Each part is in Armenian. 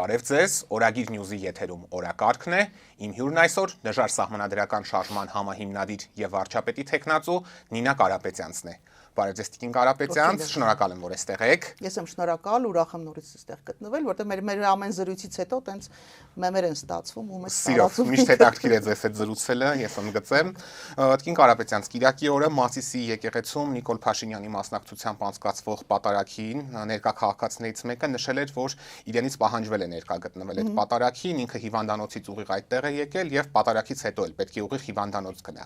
Բարև ձեզ, Օրագիր Նյուզի եթերում օրակարգն է, իմ հյուրն այսօր դժվար սահմանադրական շարժման համահիմնադիր եւ վարչապետի տեխնացու Նինա Կարապետյանցն է։ Բարև ձեզ Տիկին Կարապետյանց, շնորհակալ եմ, որ այստեղ եք։ Ես եմ շնորհակալ, ուրախ եմ նորից այստեղ գտնվել, որտեղ մեր ամեն զրույցից հետո տենց մեմեր են ստացվում ու մեզ Սիրով, միշտ հետաքրքիր է ձեզ հետ զրուցելը, ես ընդգծեմ։ Տիկին Կարապետյանց, Կիրակի օրը Մասիսի եկեղեցում Նիկոլ Փաշինյանի մասնակցությամբ անցկացվող պատարագին ներկա քաղաքացիներից մեկը նշել էր, որ իրենից պահանջվել է ներկա գտնվել այդ պատարագին, ինքը հիվանդանոցից ուղիղ այդտեղ է եկել եւ պատարագից հետո էլ պետք է ուղիղ հիվանդանոց գնա։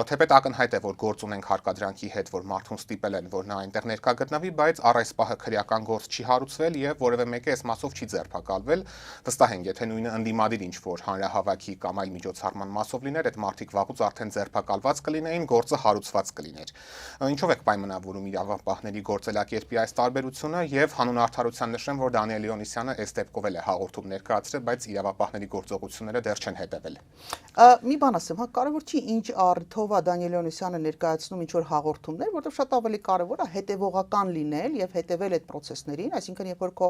Թեպետ ակնհայտ է, որ գործ ունենք հարկադրանքի հետ, որ մարդուն ստիպել են, որ նա այնտեղ ներկա գտնվի, բայց առ այս պահը քրեական գործ չի հարուցվել եւ որևէ մեկը այս մասով չի ձերբակալվել։ Վստահ ենք, եթե նույնը ընդդիմադիր ինչ որ հանրահավաքի կամ այլ միջոցառման մասով լիներ, այդ մարդիկ վաղուց արդեն ձերբակալված կլինեին, գործը հարուցված կլիներ։ Ինչով եք պայմանավորում իրավապահների գործելակերպի այս տարբերությունը եւ հանուն արդարության նշեմ, որ Դանիել Լեոնիսյանը այս դեպքով էլ է հաղորդում ներկայացրել, բայց իրավապահների գործողությունները դեռ չեն հետևել։ Մի բան ասեմ, հա, կարևոր չի ինչ առիթով է Դանիել Լեոնիսյանը ներկայացնում ինչ որ հաղորդումներ, որտեղ շատ ավելի կարևոր է հետևողական լինել եւ հետևել այդ process-ներին, այսինքն երբ որ քո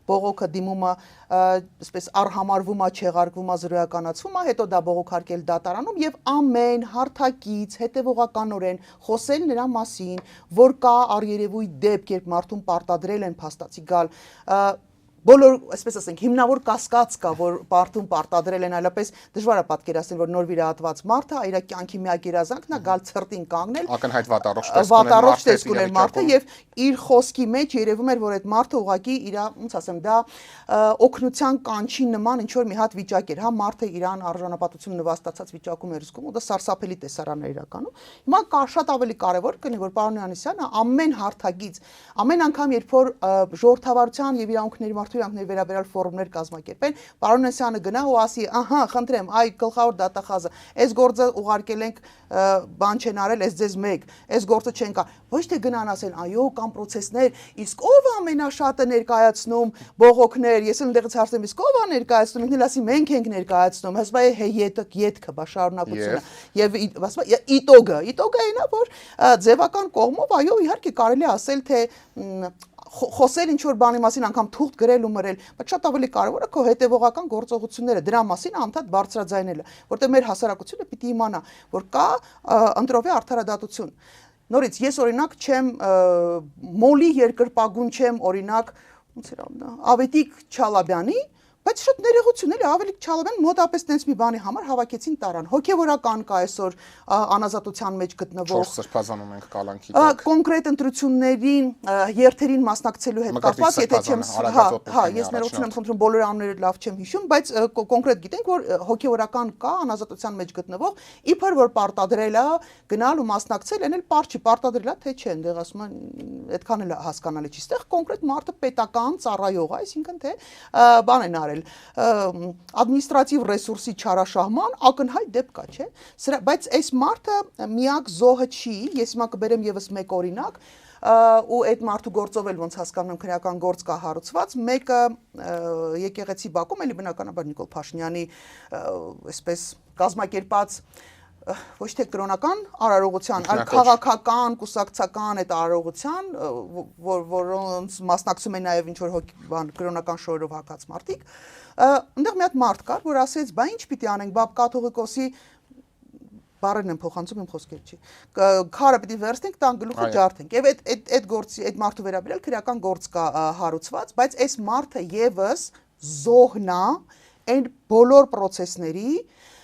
բողոքը դիմումը այսպես արհամարվում է, չեղարկվում է, զրոյականացվում է, հետո դա բողոքարկել դատարանում եւ ամեն հարթակից հետևողականորեն խոսել նրա մասին, որ կա առերևույթ դեպք, երբ մարդուն պարտադրել են փաստացի գալ բոլոր, այսպես ասենք, հիմնավոր կասկած կա, որ մարդուն պարտադրել են, այլապես դժվար է պատկերացնել, որ նոր վիրահատված մարդը իր կյանքի միակ երազանքն է գալ ցրտին կանգնել, ակնհայտ վատառողջ տեսք ուներ մարդը եւ իր խոսքի մեջ երևում էր, որ այդ մարդը ուղղակի իր, ոնց ասեմ, դա օգնության կանչի նման ինչ որ մի հատ վիճակ էր, հա, մարդը իրան արժանապատություն նվաստացած վիճակում էր զգում, ու դա սարսափելի տեսարան էր իրականում։ Հիմա կա շատ ավելի կարևոր կլինի, որ պարոն Հովհաննիսյանը ամեն հարթակից, ամեն անգամ, երբ որ ժողովրդավարության եւ իրավունքների իրանքների վերաբերյալ ֆորումներ կազմակերպեն, պարոն Հովհաննիսյանը գնա ու ասի, ահա, խնդրեմ, այ գլխավոր դատախազը, այս գործը ուղարկել ենք, բան չեն արել, այս ձեզ մեկ, այս գործը չեն կա։ Ոչ թե գնան ասեն, այո, կան process-ներ, իսկ ով է ամենաշատը ներկայացնում բողոքներ, ես ընդեղից հարցնում, իսկ ով է ներկայացնում, ինքն էլ ասի, մենք ենք ներկայացնում, ասում է, հե ետքը, բա շարունակությունը, եւ ասում է, իտոգը այնա, որ ձևական կողմով, այո, իհարկե կարելի է ասել, թե խոսել ինչ որ բանի մասին անգամ թուղթ գրել ու մրել, բայց շատ ավելի կարևորը քո հետևողական գործողությունները, դրա մասին անդադ բարձրաձայնելը, որտեղ մեր հասարակությունը պիտի իմանա, որ կա ընտրովի արդարադատություն։ Նորից ես օրինակ չեմ մոլի երկրպագուն չեմ օրինակ ոնց էր Ավետիք Չալաբյանի, բայց շատ ներողություն էլի ավելի Չալաբյան մոտապես տենց մի բանի համար հավաքեցին տարան։ Հոգևորական կա այսօր անազատության մեջ գտնվող 4 սրբազանում ենք կալանքի տակ։ Կոնկրետ ընտրություններին երթերին մասնակցելու հետ կապված, եթե չեմ, հա, ես ներողություն եմ խնդրում, բոլոր անունները լավ չեմ հիշում, բայց կոնկրետ գիտենք, որ հոգևորական կա անազատության մեջ գտնվող, իբր որ պարտադրել է գնալ ու մասնակցել, այն էլ պարզ չի, պարտադրել է, թե չէ, այնտեղ ասում են, այդքան էլ հասկանալի չի։ Այստեղ կոնկրետ մարդը պետական ծառայող է, այսինքն թե բան են արել ադմինիստրատիվ ռեսուրսի չարաշահման ակնհայտ դեպք կա, չէ, բայց այս մարդը միակ զոհը չի, ես հիմա կբերեմ եւս մեկ օրինակ, ու այդ մարդու գործով էլ ոնց հասկանում եմ քրեական գործ կա հարուցված, մեկը եկեղեցի Բաքում, էլի բնականաբար Նիկոլ Փաշինյանի այսպես կազմակերպած ոչ թե կրոնական արարողության, այլ քաղաքական, կուսակցական այդ արարողության, որոնց մասնակցում են նաև ինչ որ կրոնական շոյերով հակած մարդիկ, այնտեղ մի հատ մարդ կար, որ ասեց, բա ինչ պիտի անենք, բա կաթողիկոսի բառերն են փոխանցում իմ խոսքեր չի։ Քարը պիտի վերցնենք, տան գլուխը ջարդենք։ Եվ այդ գործի, այդ մարդու վերաբերյալ քրեական գործ կա հարուցված, բայց այս մարդը եւս զոհն է այն բոլոր process-ների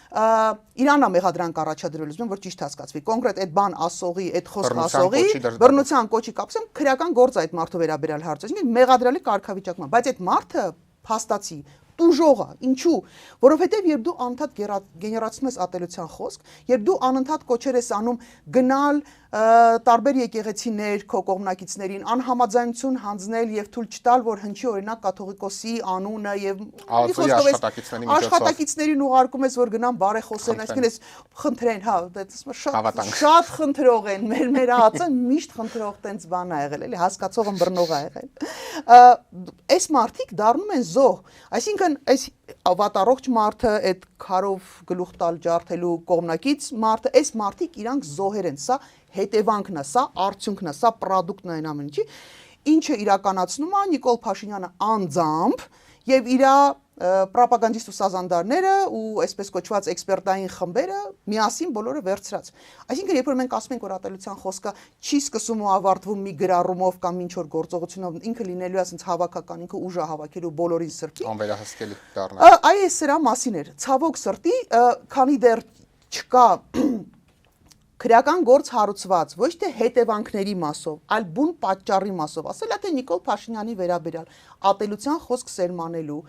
Իրանա մեղադրանք առաջադրել ուզում եմ, որ ճիշտ հասկացվի։ Կոնկրետ այդ բան ասողի, այդ խոսք ասողի, բռնության կոչի կապսեմ, քրեական գործ է այդ մարդու վերաբերյալ հարցը, մեղադրալի կարգավիճակમાં, բայց այդ մարդը փաստացի տուժող է, ինչու, որովհետև երբ դու անընդհատ գեներացնում ես ատելության խոսք, երբ դու անընդհատ կոչեր ես անում գնալ տարբեր եկեղեցիներ քո կողմնակիցներին անհամաձայնություն հանձնել եւ թույլ չտալ, որ հնչի օրինակ կաթողիկոսի անունը եւ աշխատակիցներին ուղարկում ես, որ գնան բարեխոսեն, այսինքն ես խնդրեն, հա, շատ խնդրող են, մեր հացը միշտ խնդրող տենց բան ա եղել, էլի հասկացողը բռնող ա եղել։ Այս մարդիկ դառնում են զոհ, այսինքն այս վատառողջ մարդը, այդ քարով գլուխ տալ ջարդելու կողմնակից մարդը, այս մարդիկ իրանք զոհեր են, սա հետևանքն է, սա արդյունքն է, սա պրոդուկտն է այն ամեն ինչի, ինչը իրականացնում է Նիկոլ Փաշինյանը անձամբ եւ իր պրոպագանդիստ ու սազանդարները ու այսպես կոչված էքսպերտային խմբերը միասին բոլորը վերցրած։ Այսինքն երբ որ մենք ասում ենք որ ատելության խոսքը չի սկսում ու ավարտվում մի գրառումով կամ ինչ որ գործողությունով, ինքը լինելու է ասենց հավաքական, ինքը ուժ է հավաքելու բոլորին սրտի։ Անվերահսկելի դառնա։ Այս սրա մասին էր։ Ցավոք սրտի, քանի դեռ չկա քրեական գործ հարուցված ոչ թե հետևանքների մասով, այլ բուն պատճառի մասով, ասել է թե Նիկոլ Փաշինյանի վերաբերյալ ատելության խոսք սերմանելու,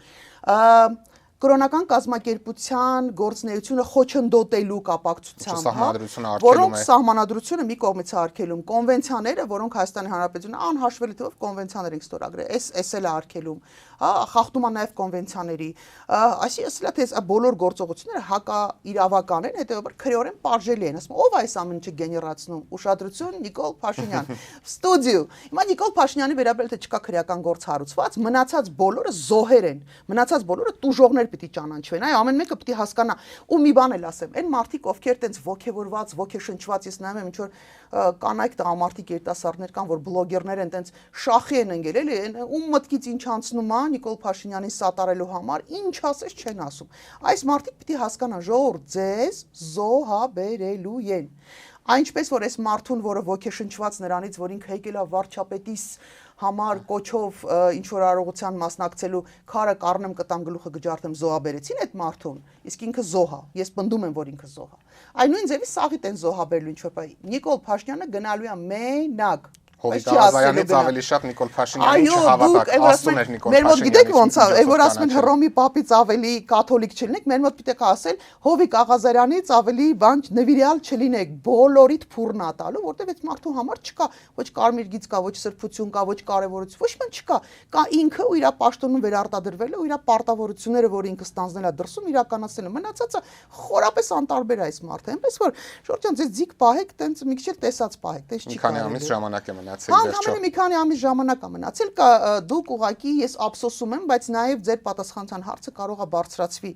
կրոնական կազմակերպության գործունեությունը խոչընդոտելու կապակցությամբ, որոնք սահմանադրությունը մի կողմից արգելում, կոնվենցիաները, որոնք Հայաստանի Հանրապետությունը անհաշվելի թվով կոնվենցիաներ են ստորագրել, էս էլ է արգելում, խախտում է նաև կոնվենցիաների, այսինքն թե բոլոր գործողությունները հակաիրավական են, հետևաբար քրեորեն պարժելի են, ասում ով այս ամենը չգեներացնում, ուշադրություն Նիկոլ Փաշինյան, ստուդիո, հիմա Նիկոլ Փաշինյանի վերաբերյալ թե չկա քրեական գործ հարուցված, մնացած բոլորը զոհեր են, մնացած բոլորը տուժողներ պիտի ճանաչվեն, այ ամեն մեկը պիտի հասկանա, ու մի բան էլ ասեմ, այն մարդիկ ովքեր տենց ոգևորված, ոգեշնչված, ես նայում եմ ինչ որ կանայք տղամարդիկ երիտասարդներ կան, որ բլոգերներ են տենց շախի են ընկել, էլի, ում մտքից ինչ անցնում է Նիկոլ Փաշինյանին սատարելու համար, ինչ ասես չեն ասում։ Այս մարդիկ պիտի հասկանան, ժողովուրդ, ձեզ զոհաբերելու են։ Այնպես որ այս մարդուն, որը ոգեշնչված նրանից, որ ինքը եկել է վարչապետիս համար կոչով ինչ որ արարողության մասնակցելու քարը կառնեմ կտամ գլուխը գջարդեմ զոհաբերեցին այդ մարդուն, իսկ ինքը զոհ է, ես պնդում եմ որ ինքը զոհ է։ Այն նույն ձևի սաղիտ են զոհաբերելու ինչ որ բան։ Նիկոլ Փաշինյանը գնալու է մենակ Հովիկ Աղազարյանից ավելի շատ Նիկոլ Փաշինյանին չհավատաք, ասում էր Նիկոլ Մեր մոտ գիտեք ոնց է, այ որ ասում են Հռոմի պապից ավելի կաթոլիկ չլինեք, մեր մոտ պիտի ասել Հովիկ Աղազարյանից ավելի բան նվիրյալ չլինեք, բոլորիդ փուրնա տալու, որտեղ այդ մարդու համար չկա ոչ կարմիր գիծ կա, ոչ սրբություն կա, ոչ կարևորություն, ոչ բան չկա։ Կա ինքը ու իր պաշտոնում վերարտադրվել է ու իր պարտավորությունները, որ ինքը ստանձնել է դրսում իրականացնել է։ Մնացածը խորապես անտարբեր է այս մարդը, այնպես որ Ժորժյան ձեզ ձիգ պահեք, տենց մի քիչ էլ տեսած պահեք, տես չի կարելի։ Քանի ամիս ժամանակ է մնացել վերջո։ Մի քանի ամիս ժամանակ է մնացել, դուք ուղղակի ես ափսոսում եմ, բայց նաև ձեր պատասխանության հարցը կարող է բարձրացվի։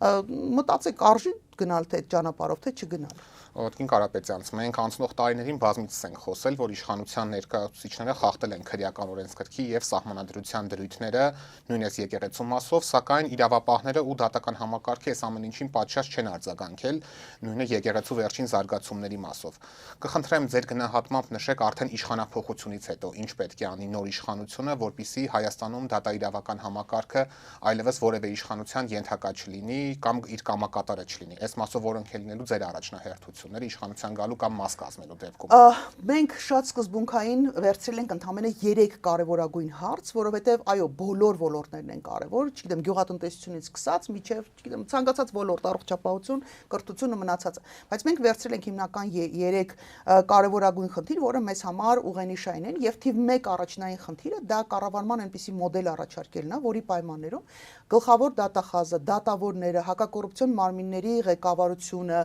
Մտածեք արժի գնալ թե այդ ճանապարհով, թե չգնալ։ Ոտքին Կարապետյանց, մենք անցնող տարիներին բազմիցս ենք խոսել, որ իշխանության ներկայացուցիչները խախտել են քրեական օրենսգրքի եւ սահմանադրության դրույթները, նույնիսկ եկեղեցու մասով, սակայն իրավապահները ու դատական համակարգը այս ամեն ինչին պատշաճ չեն արձագանքել, նույնը եկեղեցու վերջին զարգացումների մասով։ Կխնդրեմ ձեր գնահատմամբ նշեք արդեն իշխանափոխությունից հետո ինչ պետք է անի նոր իշխանությունը, որպեսզի Հայաստանում դատաիրավական համակարգը այլևս որևէ իշխանության ենթակա չլինի կամ իր կամակատարը չլինի։ Այս մասով որոնք են լինելու ձեր առաջնահերթությունները իշխանության գալու կամ մաս կազմելու դեպքում։ Մենք շատ սկզբունքային վերցրել ենք ընդամենը 3 կարևորագույն հարց, որովհետև այո, բոլոր ոլորտներն են կարևոր, չգիտեմ, գյուղատնտեսությունից սկսած միջև, չգիտեմ, ցանկացած ոլորտ, առողջապահություն, կրթությունը, մնացածը, բայց մենք վերցրել ենք հիմնական 3 կարևորագույն խնդիր, որը մեզ համար ուղենիշային են, եւ թիվ 1 առաջնային խնդիրը դա կառավարման այնպիսի մոդել առաջարկելն է, որի պայմաններում գլխավոր դատախազը, դատավորները, հակակոռուպցիոն մարմինների ղեկավարությունը,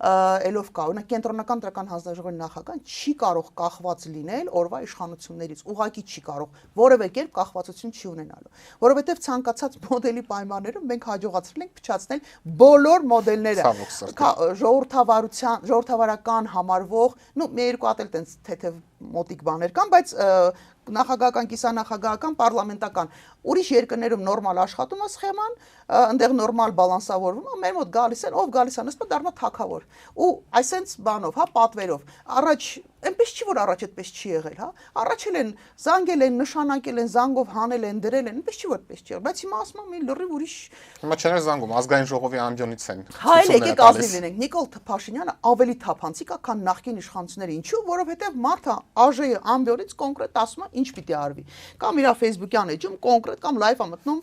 ելով կա, օրինակ կենտրոնական դրական հանձնաժողովի նախագահան չի կարող կախված լինել օրվա իշխանություններից, ուղղակի չի կարող որևէ կերպ կախվածություն չի ունենալու, որովհետև ցանկացած մոդելի պայմաններում մենք հաջողացրել ենք փչացնել բոլոր մոդելները, ժողովրդավարական համարվող, մի երկու հատ էլ տենց թեթև մոտիկ բաներ կան, բայց նախագահական, կիսանախագահական, պարլամենտական ուրիշ երկրներում նորմալ աշխատում է սխեման, այնտեղ նորմալ բալանսավորվում է, մեր մոտ գալիս են, ով գալիս է, նստում դառնա թագավոր։ Ու այսենց բանով, հա, պատվերով, առաջ այնպես չի որ առաջ այդպես չի եղել, հա, առաջ են զանգել են, նշանակել են, զանգով հանել են, դրել են, այնպես չի որ այդպես չի եղել, բայց հիմա ասում եմ մի լրիվ ուրիշ։ Հիմա չեն զանգում, ազգային ժողովի ամբիոնից են։ Հա, եկեք ազնիվ լինենք, Նիկոլ Փաշինյանը ավելի թափանցիկ է, քան նախկին իշխանությունները, ինչու, որովհետև մարդը ԱԺ-ի ամբիոնից կոնկրետ ասում է ինչ պիտի արվի։ Կամ իր Facebook-յան էջում կոնկրետ կամ լայվ է մտնում,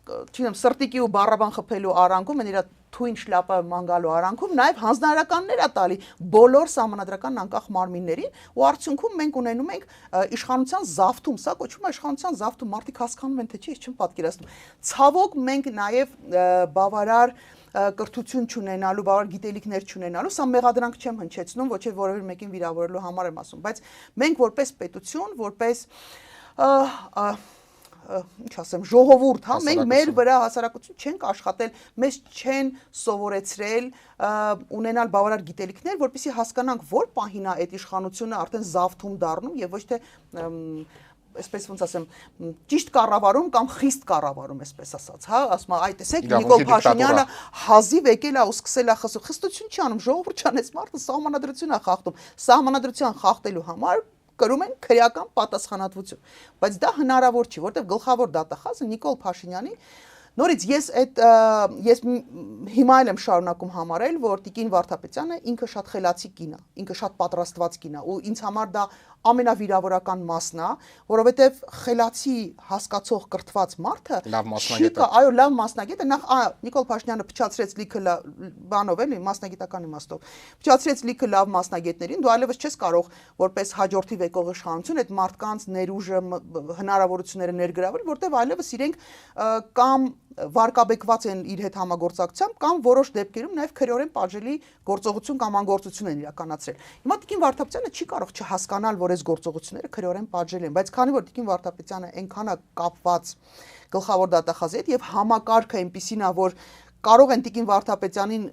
չգիտեմ, սրտիկի ու բառաբան խփելու արանքում, այն իր թույն շլապը մանգալու արանքում, նաև հանձնարարականներ է տալի բոլոր սահմանադրական անկախ մարմիններին, ու արդյունքում մենք ունենում ենք իշխանության զավթում, սա կոչվում է իշխանության զավթում, մարդիկ հասկանում են թե չի, ես չեմ պատկերացնում։ Ցավոք մենք նաև բավարար կրթություն չունենալու, բավարար գիտելիքներ չունենալու, սա մեղադրանք չեմ հնչեցնում, ոչ էլ որևէ մեկին վիրավորելու համար եմ ասում, բայց մենք որպես պետություն, որպես ինչ ասեմ, ժողովուրդ, հա, մենք մեր վրա հասարակություն չենք աշխատել, մեզ չեն սովորեցրել ունենալ բավարար գիտելիքներ, որպեսզի հասկանանք, որ պահին է այդ իշխանությունը արդեն զավթում դառնում եւ ոչ թե այսպես ոնց ասեմ, ճիշտ կառավարում կամ խիստ կառավարում, այսպես ասած, հա, ասում է, այ տեսեք Նիկոլ Փաշինյանը հազիվ եկել է ու սկսել է խսել, խստություն չի անում, ժողովուրդ չան, այս մարդը սահմանադրություն է խախտում, սահմանադրության խախտելու համար կրում են քրեական պատասխանատվություն, բայց դա հնարավոր չի, որտեղ գլխավոր դատախազը Նիկոլ Փաշինյանի նորից ես հիմա էլ եմ շարունակում համարել, որ Տիկին Վարդապետյանը ինքը շատ խելացի կին է, ինքը շատ պատրաստված կին է ու ինձ համար դա ամենավիրավորական մասն է, որովհետև խելացի հասկացող կրթված մարդը այո, լավ մասնագետ է, նախ Նիկոլ Փաշինյանը փչացրեց լիքը բանով էլի, մասնագիտական իմաստով, փչացրեց լիքը լավ մասնագետներին, դու այլևս չես կարող որպես հաջորդի վեկող իշխանություն այդ մարդկանց ներուժը հնարավորությունները ներգրավել, որտեղ այլևս իրենք կամ վարկաբեկված են իր հետ համագործակցությամբ կամ որոշ դեպքերում նաև քրեորեն պատժելի գործողություն կամ անգործություն են իրականացրել։ Հիմա Տիկին Վարդապետյանը չի կարող չհասկանալ, որ այս գործողությունները քրեորեն պատժելի են, բայց քանի որ Տիկին Վարդապետյանը այնքան է կապված գլխավոր դատախազի հետ եւ համակարգը այնպեսին է, որ կարող են Տիկին Վարդապետյանին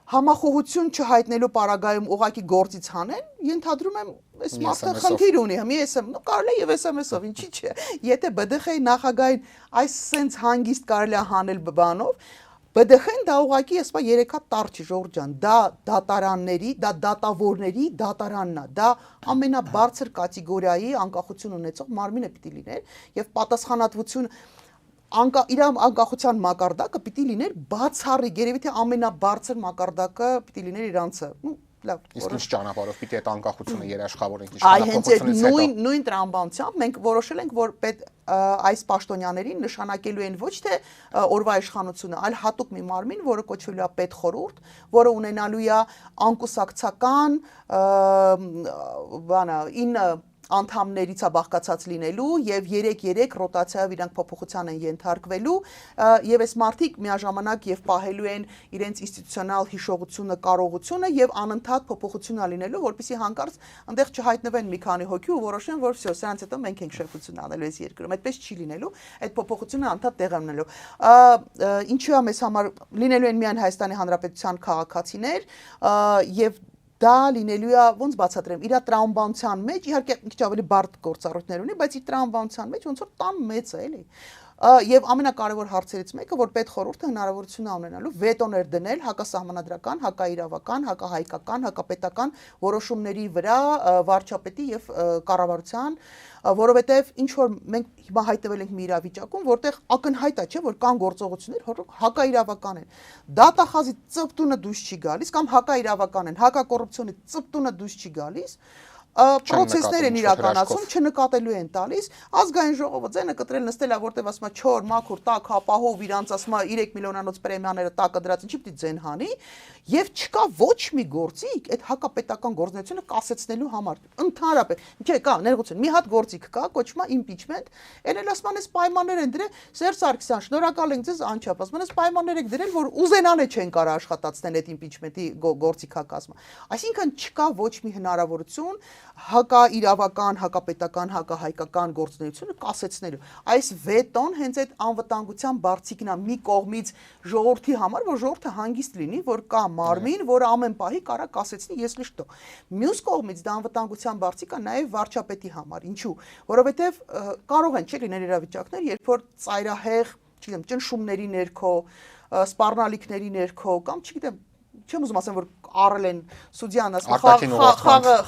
համախոհություն չհայտնելու պարագայում ուղակի գործից հանեն, ենթադրում եմ այս մարդը խնդիր ունի, մի SMS, կարելի է եւ SMS-ով, ինչի՞ չէ։ Եթե ԲԴԽ-ի նախագահին այս սենց հանգիստ կարելի է հանել բանով, ԲԴԽ-ն դա ուղակի ասpa 3 հատ տար չի, Ժողովուրդ ջան, դա դատարանների, դա դատավորների դատարանն է, դա ամենաբարձր կատեգորիայի անկախություն ունեցող մարմինը պիտի լիներ եւ պատասխանատվություն իր անկախության մակարդակը պիտի լիներ բացառիկ, երևի թե ամենաբարձր մակարդակը պիտի լիներ իրանցը։ Լավ, իսկ ինչ ճանապարհով պիտի այդ անկախությունը երաշխավորենք իշխանապողությունից հետո։ Նույն տրամաբանությամբ մենք որոշել ենք, որ այս պաշտոնյաներին նշանակելու են ոչ թե օրվա իշխանությունը, այլ հատուկ մի մարմին, որը կոչվելու է պետխորհուրդ, որը ունենալու է անկուսակցական 9 անդամներից է բաղկացած լինելու եւ 3-3 ռոտացիայով իրանք փոփոխության են ենթարկվելու եւ այս մարդիկ միաժամանակ եւ պահելու են իրենց ինստիտուցիոնալ հիշողությունը, կարողությունը եւ անընդհատ փոփոխություն լինելու, որպեսզի հանկարծ այնտեղ չհայտնվեն մի քանի հոգի ու որոշեն, որ վсё, սրանց հետո մենք ենք շեֆություն անելու այս երկրում։ Այդպես չի լինելու, այդ փոփոխությունը անդադար տեղ ունենալու։ Ինչու է մեզ համար լինելու են միայն Հայաստանի Հանրապետության քաղաքացիներ եւ դա լինելու է ոնց բացատրեմ, իր տրամաբանության մեջ, իհարկե մի քիչ ավելի բարդ գործառույթներ ունի, բայց իր տրամաբանության մեջ ոնց որ տան մեծ է, էլի։ Եվ ամենակարևոր հարցերից մեկը, որ պետխորհուրդը հնարավորություն է ունենալու վետոներ դնել հակասահմանադրական, հակաիրավական, հակահայկական, հակապետական որոշումների վրա վարչապետի եւ կառավարության, որովհետեւ ինչ որ մենք հիմա հայտնվել ենք մի իրավիճակում, որտեղ ակնհայտ է, չէ, որ կան գործողություններ, որ հակաիրավական են։ Դատախազի ծպտունը դուրս չի գալիս կամ հակաիրավական են, հակակոռուպցիոնի ծպտունը դուրս չի գալիս։ Պրոցեսներ են իրականացում, չնկատելու են տալիս, ազգային ժողովը ձենը կտրել նստել է, որտեղ ասում է չոր, մաքուր, տաք, հապահով իրանց ասում է 3 միլիոնանոց պրեմիաները տակը դրած, ինչի՞ պիտի ձեն հանի, եւ չկա ոչ մի գործիք այդ հակապետական գործունեությունը կասեցնելու համար։ Ընդհանրապես, չէ, կա ներողություն, մի հատ գործիք կա, կոչվում է impeachment, էլ ասում են, այս պայմաններ են դրել, Սերժ Սարգսյան, շնորհակալ ենք ձեզ անչափ, ասում են, այս պայմաններ եք դրել, որ ուզենան է չեն կարող աշխատացնել այդ impeachment-ի գործիքակազմը։ Այսինքն չկա ոչ մի հնարավորություն հակաիրավական, հակապետական, հակահայկական գործունեությունը կասեցնելու։ Այս վետոն հենց այդ անվտանգության բարձիկն է մի կողմից ժողովրդի համար, որ ժողովուրդը հանգիստ լինի, որ կա մարմին, որը ամեն պահի կարա կասեցնի ես լիշտո։ Մյուս կողմից դա անվտանգության բարձիկ է նաև վարչապետի համար։ Ինչու՞։ Որովհետև կարող են չէ լինել իրավիճակներ, երբ որ ծայրահեղ, չգիտեմ, ճնշումների ներքո, սպառնալիքների ներքո կամ չգիտեմ չեմ ուզում ասեմ, որ առել են սուդյան, ասում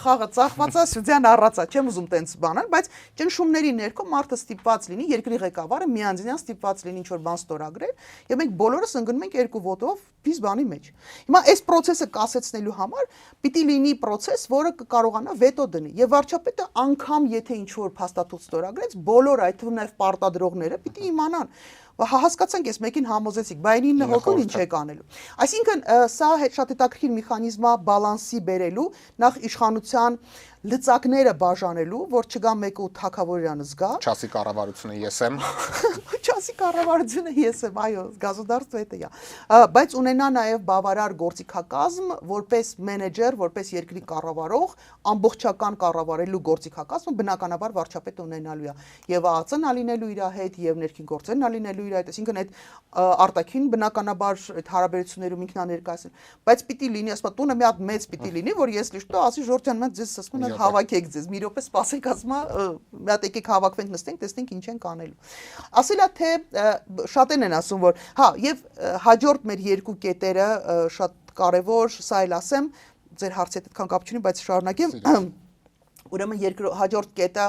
խաղը ծախված է, սուդյան առած է, չեմ ուզում տենց բանել, բայց ճնշումների ներքո մարդը ստիպված լինի, երկրի ղեկավարը միանձնյան ստիպված լինի ինչ-որ բան ստորագրել, եւ մենք բոլորս ընկնում ենք երկու ոտով բիզ բանի մեջ։ Հիմա այս process-ը կասեցնելու համար պիտի լինի process, որը կկարողանա վետո դնի, եւ վարչապետը անգամ եթե ինչ-որ փաստաթուղթ ստորագրեց, բոլոր այդ թվում նաեւ պարտադրողները պիտի իմանան հասկացանք, ես մեկին համոզեցիք, բայց 9 հոգուն ինչ եք անելու։ Այսինքն սա շատ հետաքրքիր մեխանիզմ է բալանսի բերելու, նախ իշխանության լծակները բաժանելու, որ չգա մեկը ու թակավորյանը զգա։ Չասի կառավարությունը ես եմ։ Չասի կառավարությունը ես եմ, այո, գազոդարство это я։ Բայց ունենա նաև բավարար գործիքակազմ, որպես մենեջեր, որպես երկրի կառավարող, ամբողջական կառավարելու գործիքակազմը բնականաբար վարչապետը ունենալու է։ Եվ ԱԱԾ-ն ալինելու իր հետ, եւ ներքին գործերն ալինելու իր հետ, այսինքն այդ արտաքին բնականաբար այդ հարաբերություններում ինքնաներկայացնել։ Բայց պիտի լինի, ասում տունը մի հատ մեծ պիտի լինի, որ ես լիշտո ասի Ժորժյան, մենք ձեզ ասում ենք հավաքեք ձեզ, մի րոպե սպասենք, ասում է, մի հատ եկեք հավաքվենք, նստենք, տեսնենք ինչ ենք անելու։ Ասելա թե շատերն են ասում, որ հա, եւ հաջորդ մեր երկու կետերը շատ կարեւոր, սա էլ ասեմ, ձեր հարցի հետ այդքան կապ չունի, բայց շարունակեմ։ Ուրեմն հաջորդ կետը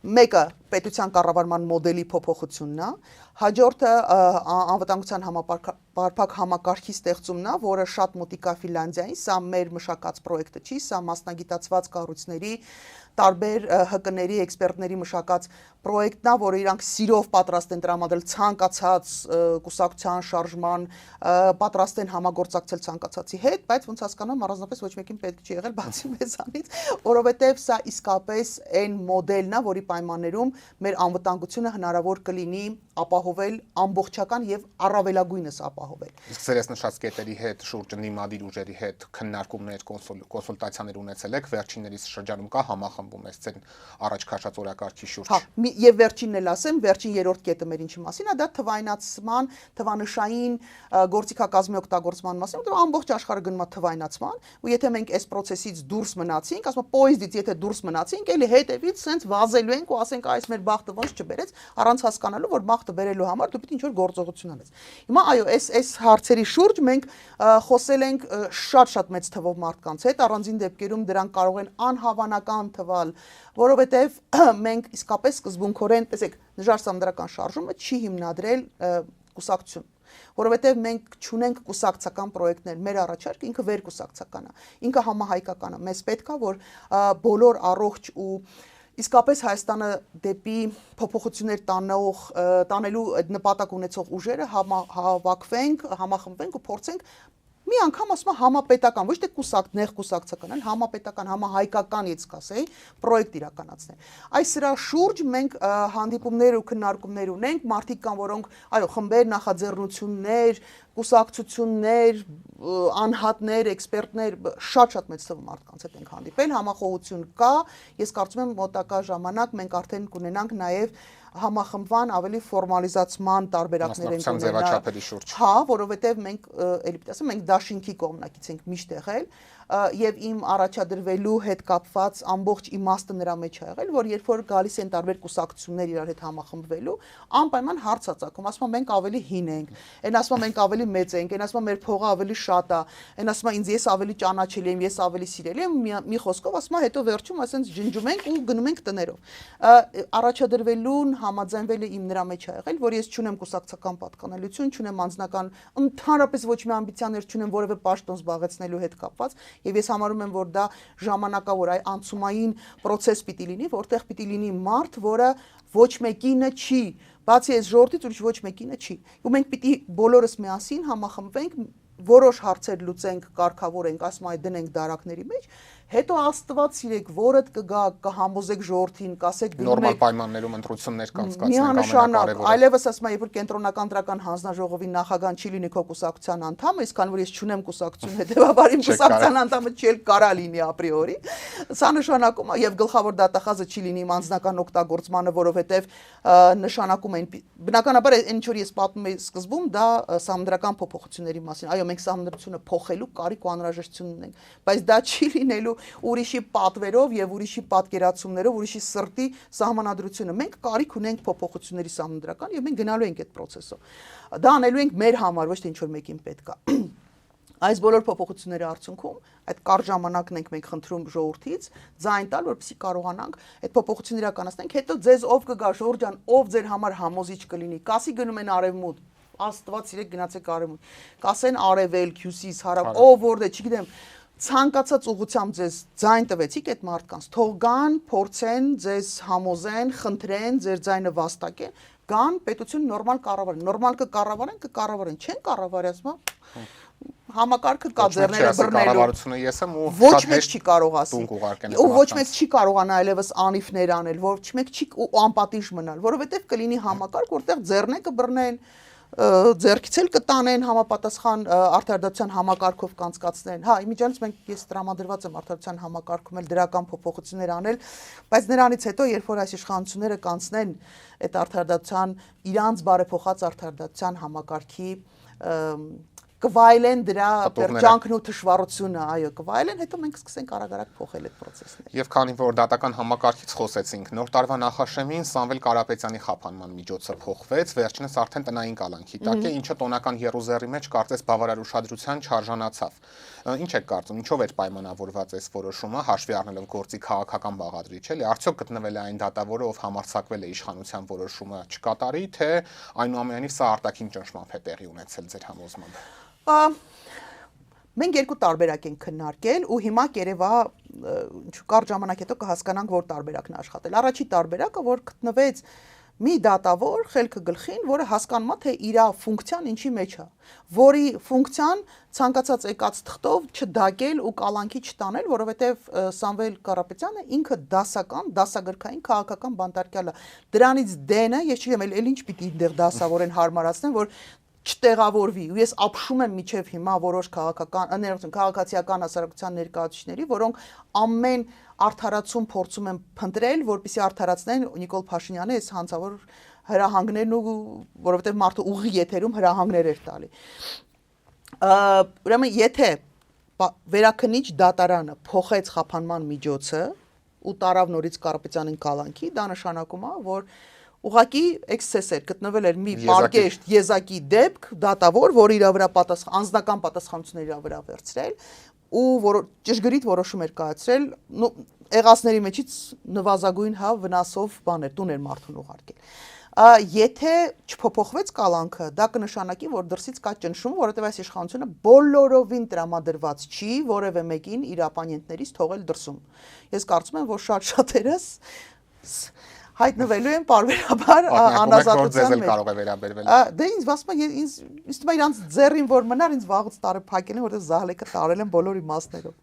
մեկը պետության կառավարման մոդելի փոփոխությունն է, հաջորդը անվտանգության համապարփակ համակարգի ստեղծումն է, որը շատ մոտիկ է Ֆինլանդիային, սա մեր մշակած պրոյեկտը չի, սա մասնագիտացված կառույցների տարբեր ՀԿ-ների, էքսպերտների մշակած պրոյեկտն է, որը իրանք սիրով պատրաստ են տրամադրել ցանկացած կուսակցության շարժման, պատրաստ են համագործակցել ցանկացածի հետ, բայց ոնց հասկանամ, առանձնապես ոչ մեկին պետք չի եղել բացի մեզանից, որովհետև սա իսկապես այն մոդելն է, որի պայմաններում մեր անվտանգությունը հնարավոր կլինի ապահովել ամբողջական եւ առավելագույնս ապահովել։ Իսկ ձեր նշած կետերի հետ շուրջը նիմադիր ուժերի հետ քննարկումներ, կոնսուլտացիաներ ունեցել եք, վերջիններիս շրջանում կա համախմբում ես ձեր առաջ քաշած օրակարգի շուրջ։ Հա, եւ վերջինն էլ ասեմ, վերջին երրորդ կետը մեր ինչի մասին է, դա թվայնացման, թվանշային գործիքակազմի օգտագործման մասին, որտեղ ամբողջ աշխարհը գնում է թվայնացման, ու եթե մենք այս process-ից դուրս մնացինք, ասում եմ, պոեզդից եթե դուրս մնացինք, էլի հետևից սենց վազելու ենք ու ասենք, այս մեր բախտը ոնց չբերեց, առանց հասկանալու, որ բախտը բերելու համար դու պիտի ինչ-որ գործողություն անես։ Հիմա այո, այս հարցերի շուրջ մենք խոսել ենք շատ մեծ թվով մարդկանց հետ, առանձին դեպքերում դրանք կարող են անհավանական թվալ, որովհետև մենք իսկապես սկզբունքորեն, տեսեք, նժարսանդրական շարժումը չի հիմնադրել կուսակցություն, որովհետև մենք չունենք կուսակցական պրոյեկտներ, մեր առաջարկը ինքը վերկուսակցական է, ինքը համահայկական է, մեզ պետք է, որ բոլոր առողջ ու իսկապես Հայաստանը դեպի փոփոխություններ տանելու նպատակ ունեցող ուժերը հավաքվենք, համախմբվենք ու փորձենք մի անգամ ասում համապետական, ոչ թե նեղ կուսակցական, այլ համապետական, համահայկական ես կասեի, պրոյեկտ իրականացնել։ Այս սրա շուրջ մենք հանդիպումներ ու քննարկումներ ունենք, մարդիկ կան, որոնք այո, խմբեր, նախաձեռնություններ, կուսակցություններ, անհատներ, էքսպերտներ, շատ մեծ թվով մարդկանց հետ ենք հանդիպել, համախոհություն կա, ես կարծում եմ մոտակա ժամանակ մենք արդեն կունենանք նաև համախմբման ավելի ֆորմալիզացման տարբերակներ են ունենալ։ Հա, որովհետև մենք էլի պիտի ասեմ, մենք դաշինքի կողմնակից ենք միշտ եղել, եւ իմ առաջադրվելու հետ կապված ամբողջ իմաստը նրա մեջ է եղել, որ երբ որ գալիս են տարբեր կուսակցություններ իրար հետ համախմբվելու, անպայման հարց է ծագում, ասում են մենք ավելի հին ենք, այն ասում են մենք ավելի մեծ ենք, այն ասում են մեր փողը ավելի շատ է, այն ասում են ինձ ես ավելի ճանաչելի եմ, ես ավելի սիրելի եմ, մի խոսքով ասում են հետո վերջում ասենց ջնջում ենք ու գնում ենք տներով։ Առաջադրվելուն համաձայնվելը իմ նրա մեջ է եղել, որ ես չունեմ կուսակցական պատկանելություն, չունեմ անձնական ընդհանրապես ոչ մի ամբիցիաներ չունեմ որևէ պաշտոն զբաղեցնելու հետ կապված, եւ ես համարում եմ, որ դա ժամանակավոր անցումային process պիտի լինի, որտեղ պիտի լինի մարդ, որը ոչ մեկինը չի, բացի այս ժողովրդից ուրիշ ոչ մեկինը չի։ Ու մենք պիտի բոլորս միասին համախմբվենք, որոշ հարցեր լուծենք, կարգավորենք, ասում այ դնենք դարակների մեջ, հետո Աստված սիրեք, որդ կգա, կհամոզեք ժողովրդին, կասեք նորմալ պայմաններում ընտրություններ կանցկացնենք ամենակարևորը։ Այլևս ասում եմ, երբ որ կենտրոնական դրական հանձնաժողովի նախագահան չի լինի քո կուսակցության անդամը, իսկ քան որ ես չունեմ կուսակցություն, հետեւաբար իմ կուսակցության անդամը չի կարա լինի ապրիորի։ Սա նշանակում է եւ գլխավոր դատախազը չի լինի իմ անձնական օգտագործմանը, որովհետեւ նշանակում են բնականաբար ինչ որ ես պատմում եմ սկզբում, դա սահմանադրական փոփոխությունների մասին։ Այո, մենք սահմանադրությունը փոխելու կարիք ու անհրաժեշտություն ունենք, բայց դա չի լինելու ուրիշի պատվերով եւ ուրիշի պատկերացումներով, ուրիշի սրտի սահմանադրությունը։ Մենք կարիք ունենք փոփոխությունների սահմանադրական եւ մենք գնալու ենք այդ process-ով։ Դա անելու ենք մեր համար, ոչ թե ինչ որ մեկին պետք է։ Այս բոլոր փոփոխությունների արդյունքում այդ կարճ ժամանակն ենք մենք խնդրում ժողովրդից ձայն տալ, որպեսզի կարողանանք այդ փոփոխությունները իրականացնենք։ Հետո ձեզ ով կգա, Ժորժ ջան, ով ձեր համար համոզիչ կլինի։ Կասի գնում են արևմուտք, Աստված իրեք գնացեք արևմուտք։ Կասեն արևելք, հյուսիս, հարավ, ով որտե, չգիտեմ, ցանկացած ուղղությամբ ձեզ ձայն տվեցիք այդ մարդկանց, թող գան, փորձեն, ձեզ համոզեն, խնդրեն, ձեր ձայնը վաստակեն, գան, պետություն նորմալ կառավարեն, կառավարեն, չեն կառավարի, ասում համակարգը կա ձեռները բռնելու։ Կառավարությունը ես եմ ու ոչ մեկ չի կարող ասել։ Ու ոչ մեկ չի կարողանա այլևս անիվներ անել, ոչ մեկ չի անպատիժ մնալ, որովհետև կլինի համակարգ, որտեղ ձեռն է կբռնեն, ձեռքից էլ կտանեն համապատասխան արդարադատության համակարգով կանցկացնեն։ Հա, իմիջիայլոց ես տրամադրված եմ արդարադատության համակարգում էլ դրական փոփոխություններ անել, բայց նրանից հետո, երբ որ այս իշխանությունները կանցնեն այդ արդարադատության իրանց բարեփոխած արդարադատության համակարգի կվայելեն դրա պերճանքն ու թշվառությունը, այո, կվայելեն, հետո մենք սկսենք արագ-արագ փոխել այդ process-ները։ Եվ քանի որ դատական համակարգից խոսեցինք, նոր տարվա նախաշեմին Սամվել Կարապետյանի խափանման միջոցը փոխվեց, վերջինս արդեն տնային կալանքի տակ է, ինչը տոնական եռուզեռի մեջ կարծես բավարար ուշադրության չարժանացավ։ Ինչ եք կարծում, ինչով էր պայմանավորված այս որոշումը, հաշվի առնելով գործի քաղաքական բաղադրիչ, էլի, արդյոք գտնվել է այն դատավորը, ով համարձակվել է իշխանության որոշումը չկատարի, թե այնուամենայնիվ սա արտաքին ճնշմամբ է տեղի ունեցել ձեր համոզմամբ։ Մենք երկու տարբերակ ենք քննարկել ու հիմա երևա կարճ ժամանակ հետո կհասկանանք որ տարբերակն է աշխատել։ Առաջի տարբերակը, որ գտնվեց մի դատավոր խելքը գլխին, որը հասկանում է, թե իր ֆունկցիան ինչի մեջ է, որի ֆունկցիան ցանկացած եկած թղթով չդակել ու կալանքի չտանել, որովհետև Սամվել Կարապետյանը ինքը դասական, դասագրքային քաղաքական բանտարկյալ է։ Դրանից դենը, ես չգիտեմ, էլ ինչ պիտի այնտեղ դասավորեն հարմարացնեն, որ չտեղավորվի ու ես ապշում եմ միջև հիմա որոշ քաղաքացիական հասարակության ներկայացուցիչների, որոնք ամեն արդարացում փորձում են փնտրել, որպեսզի արդարացնեն Նիկոլ Փաշինյանի այս հանցավոր հրահանգներն ու որովհետև մարդը ուղի եթերում հրահանգներ էր տալի։ Ուրեմն եթե վերաքննիչ դատարանը փոխեց խափանման միջոցը ու տարավ նորից Կարապետյանին կալանքի, դա նշանակում է, որ ուղղակի էքսես էր, գտնվել էր մի պարկեշտ եզակի դեպք, դատավոր, որ իր վրա անձնական պատասխանություններ իր վրա վերցրել ու ճշգրիտ որոշում էր կայացրել, եղածների մեջից նվազագույն վնասով բաներ, տուն էր մարդուն ուղարկել։ Եթե չփոփոխվեց կալանքը, դա կնշանակի, որ դրսից կա ճնշում, որովհետև այս իշխանությունը բոլորովին տրամադրված չի որևէ մեկին իր ապանյենտներից թողել դրսում։ Ես կարծում եմ, որ շատ-շատերս հայտնվելու են պարբերաբար անազատության մեջ։ Կարող է վերաբերվել։ Դե ինձ ասում է, ինձ թվում է իրանց ձեռին որ մնար, ինձ վաղուց տարը փակել են, որտեղ զահլեկը տարել են բոլոր իմաստներով։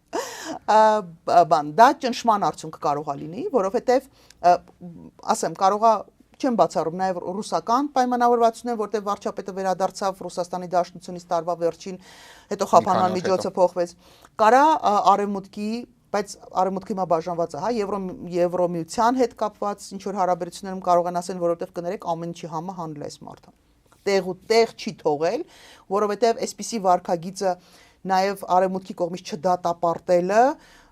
Դա ճնշման արդյունք կարող է լինի, որովհետև ասեմ, կարող է չեմ բացառում նաև ռուսական պայմանավորվածություններ, որտեղ վարչապետը վերադարձավ Ռուսաստանի Դաշնությունից տարվա վերջին, հետո խափանման միջոցը փոխվեց։ Կարա արևմուտքի, բայց արևմուտքը հիմա բաժանված է, հա, Եվրոմիության հետ կապված ինչ որ հարաբերություններում կարող են ասել, որովհետև կներեք ամեն ինչի համը հանել է այս մարդը։ Տեղ չի թողել, որովհետև այսպիսի վարքագիծը նաև արևմուտքի կողմից չդատապարտելը,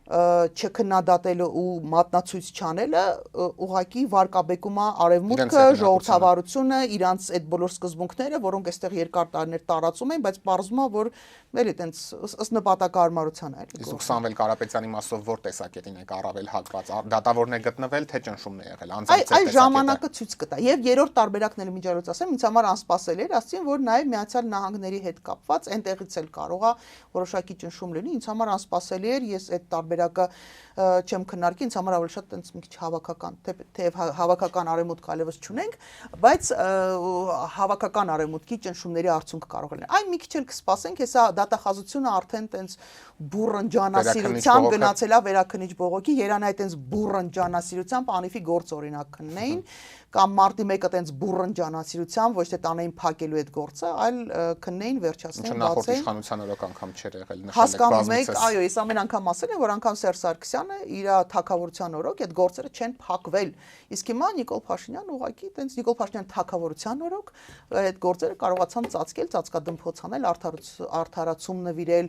չքննադատելը ու մատնացույց չանելը ուղղակի վարկաբեկում է արևմուտքը, ժողովրդավարությունը, իրանց այդ բոլոր սկզբունքները, որոնք այստեղ երկար տարիներ տարածում են, բայց պարզվում է, որ էլի տենց ըստ նպատակարարության է, էլի։ Իսկ Սամվել Կարապետյանի մասով որ տեսակետին եք առավել հակված, դատավորն է գտնվել, թե ճնշումն է եղել, Այ ժամանակը ցույց կտա։ Եվ երրորդ տարբերակն էլ միջազգայինորեն ասեմ, ինձ համար անսպասելի էր, ասեցին, որ նաև Միացյալ Նահանգների հետ կապված այնտեղից էլ կարող է որոշակի ճնշում լինի, ինձ համար անսպասելի էր, ես այդ տարբերակը չեմ քննարկի, ինձ համար ավելի շատ տենց մի քիչ հավաքական, թեև հավաքական արևմուտք այլևս չունենք, բայց հավաքական արևմուտքի ճնշումների արդյունք կարող է լինել։ Այն մի քիչ էլ կսպասենք, հեսա դատախազությունը արդեն տենց բուրըն ջանասիրությամբ գնացել է վերաքննիչ բողոքի, Երանայ տենց բուրըն ջանասիրությամբ անիվի գործ օրինակ քննեին, կամ մարտի 1-ը տենց բուրըն ջանասիրությամբ ոչ թե տանեին փակելու այդ գործը, այլ քննեին, վերջացնեին, բացեին։ Նախորդ իշխանության օրոք անգամ չէր եղել, նշել եք հասկանում եք, այո, ես ամեն անգամ ասել եմ, որ անգամ Սերժ Սարգսյանը իր թագավորության օրոք այդ գործերը չեն փակվել։ Իսկ հիմա Նիկոլ Փաշինյանն ուղղակի տենց Նիկոլ Փաշինյանի թագավորության օրոք այդ գործերը կարողացան ծածկել, ծածկադմփոց անել, արդարացում նվիրել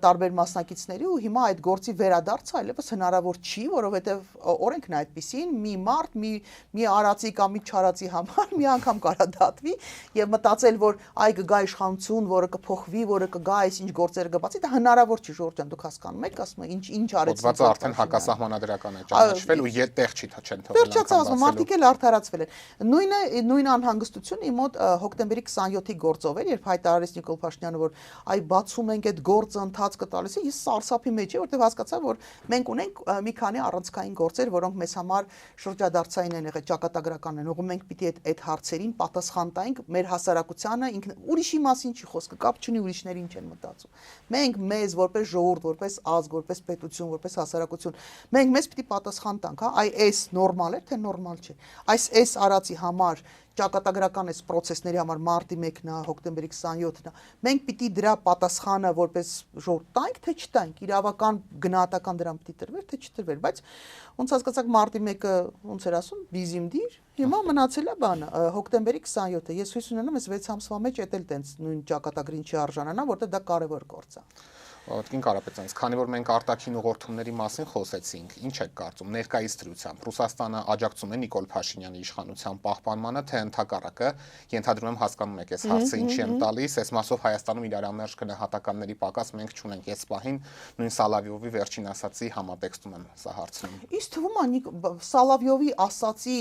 տարբեր մասնակիցների ու հիմա այդ գործի վերադարձը այլևս հնարավոր չի, որովհետև օրենքն է այդպեսին, մի մարդ, մի արածի կամ մի չարածի համար մի անգամ կարա դատվի եւ մտածել, որ այ կգա իշխանություն, որը կփոխվի, որը կգա այս ինչ գործերը կբացի, դա հնարավոր չի, Ժորժ ջան, դուք հասկանում եք, ասում եմ, ինչ արեցին։ Ոդվածը արդեն հակասահմանադրական է ճանաչվել ու յետեղ չի չեն թողել։ Վերջացած ասում, մարդիկ էլ արդարացվել են։ Նույն անհանգստությունը իմ մոտ հոկտեմբերի 27-ի գործով էր, երբ հայտարարեց Նիկոլ Փաշինյանը, որ այ բացում ենք այդ գործը ընթաց կտալիս է, ես սարսափի մեջ եմ, որտեղ հասկացա, որ մենք ունենք մի քանի առանցքային գործեր, որոնք մեզ համար շրջադարձային են եղել, ճակատագրական են, ուղղում մենք պիտի այդ հարցերին պատասխան տանք մեր հասարակությանը, ուրիշի մասին չի խոսքը, կապ չունի ուրիշների ինչ են մտածում։ Մենք մեզ որպես ժողովուրդ, որպես ազգ, որպես պետություն, որպես հասարակություն, մենք մեզ պիտի պատասխան տանք, հա, այս նորմալ է, թե նորմալ չէ։ Այս արածի համար ճակատագրական այս process-ների համար մարտի 1-ն է, հոկտեմբերի 27-ն է։ Մենք պիտի դրա պատասխանը որպես ժողով տանք, թե չտանք, իրավական գնահատական դրան պիտի տրվեր, թե չտրվեր, բայց ոնց հասկացաք մարտի 1-ը ոնց էր ասում, բիզիմդիր, հիմա մնացել է բանը, հոկտեմբերի 27-ը։ Ես հույս ունենամ, այս 6 ամսվա մեջ էդ էլ տենց նույն ճակատագրին չի արժանանա, որտեղ դա կարևոր գործ է։ Ոտքին Կարապետյանց, քանի որ մենք արտաքին ուղղորդումների մասին խոսեցինք, ինչ եք կարծում ներկայիս դրությամբ Ռուսաստանը աջակցում է Նիկոլ Փաշինյանի իշխանության պահպանմանը, թե ընդհակառակը, ենթադրում եմ հասկանում եք այս հարցը ինչի եմ տալիս, այս մասով Հայաստանում իրարամերժ գնահատականների պակաս մենք չունենք, այս պահին նույն Սալավյովի վերջին ասացի համատեքստում եմ սա հարցնում։ Իսկ թվում է Սալավյովի ասացի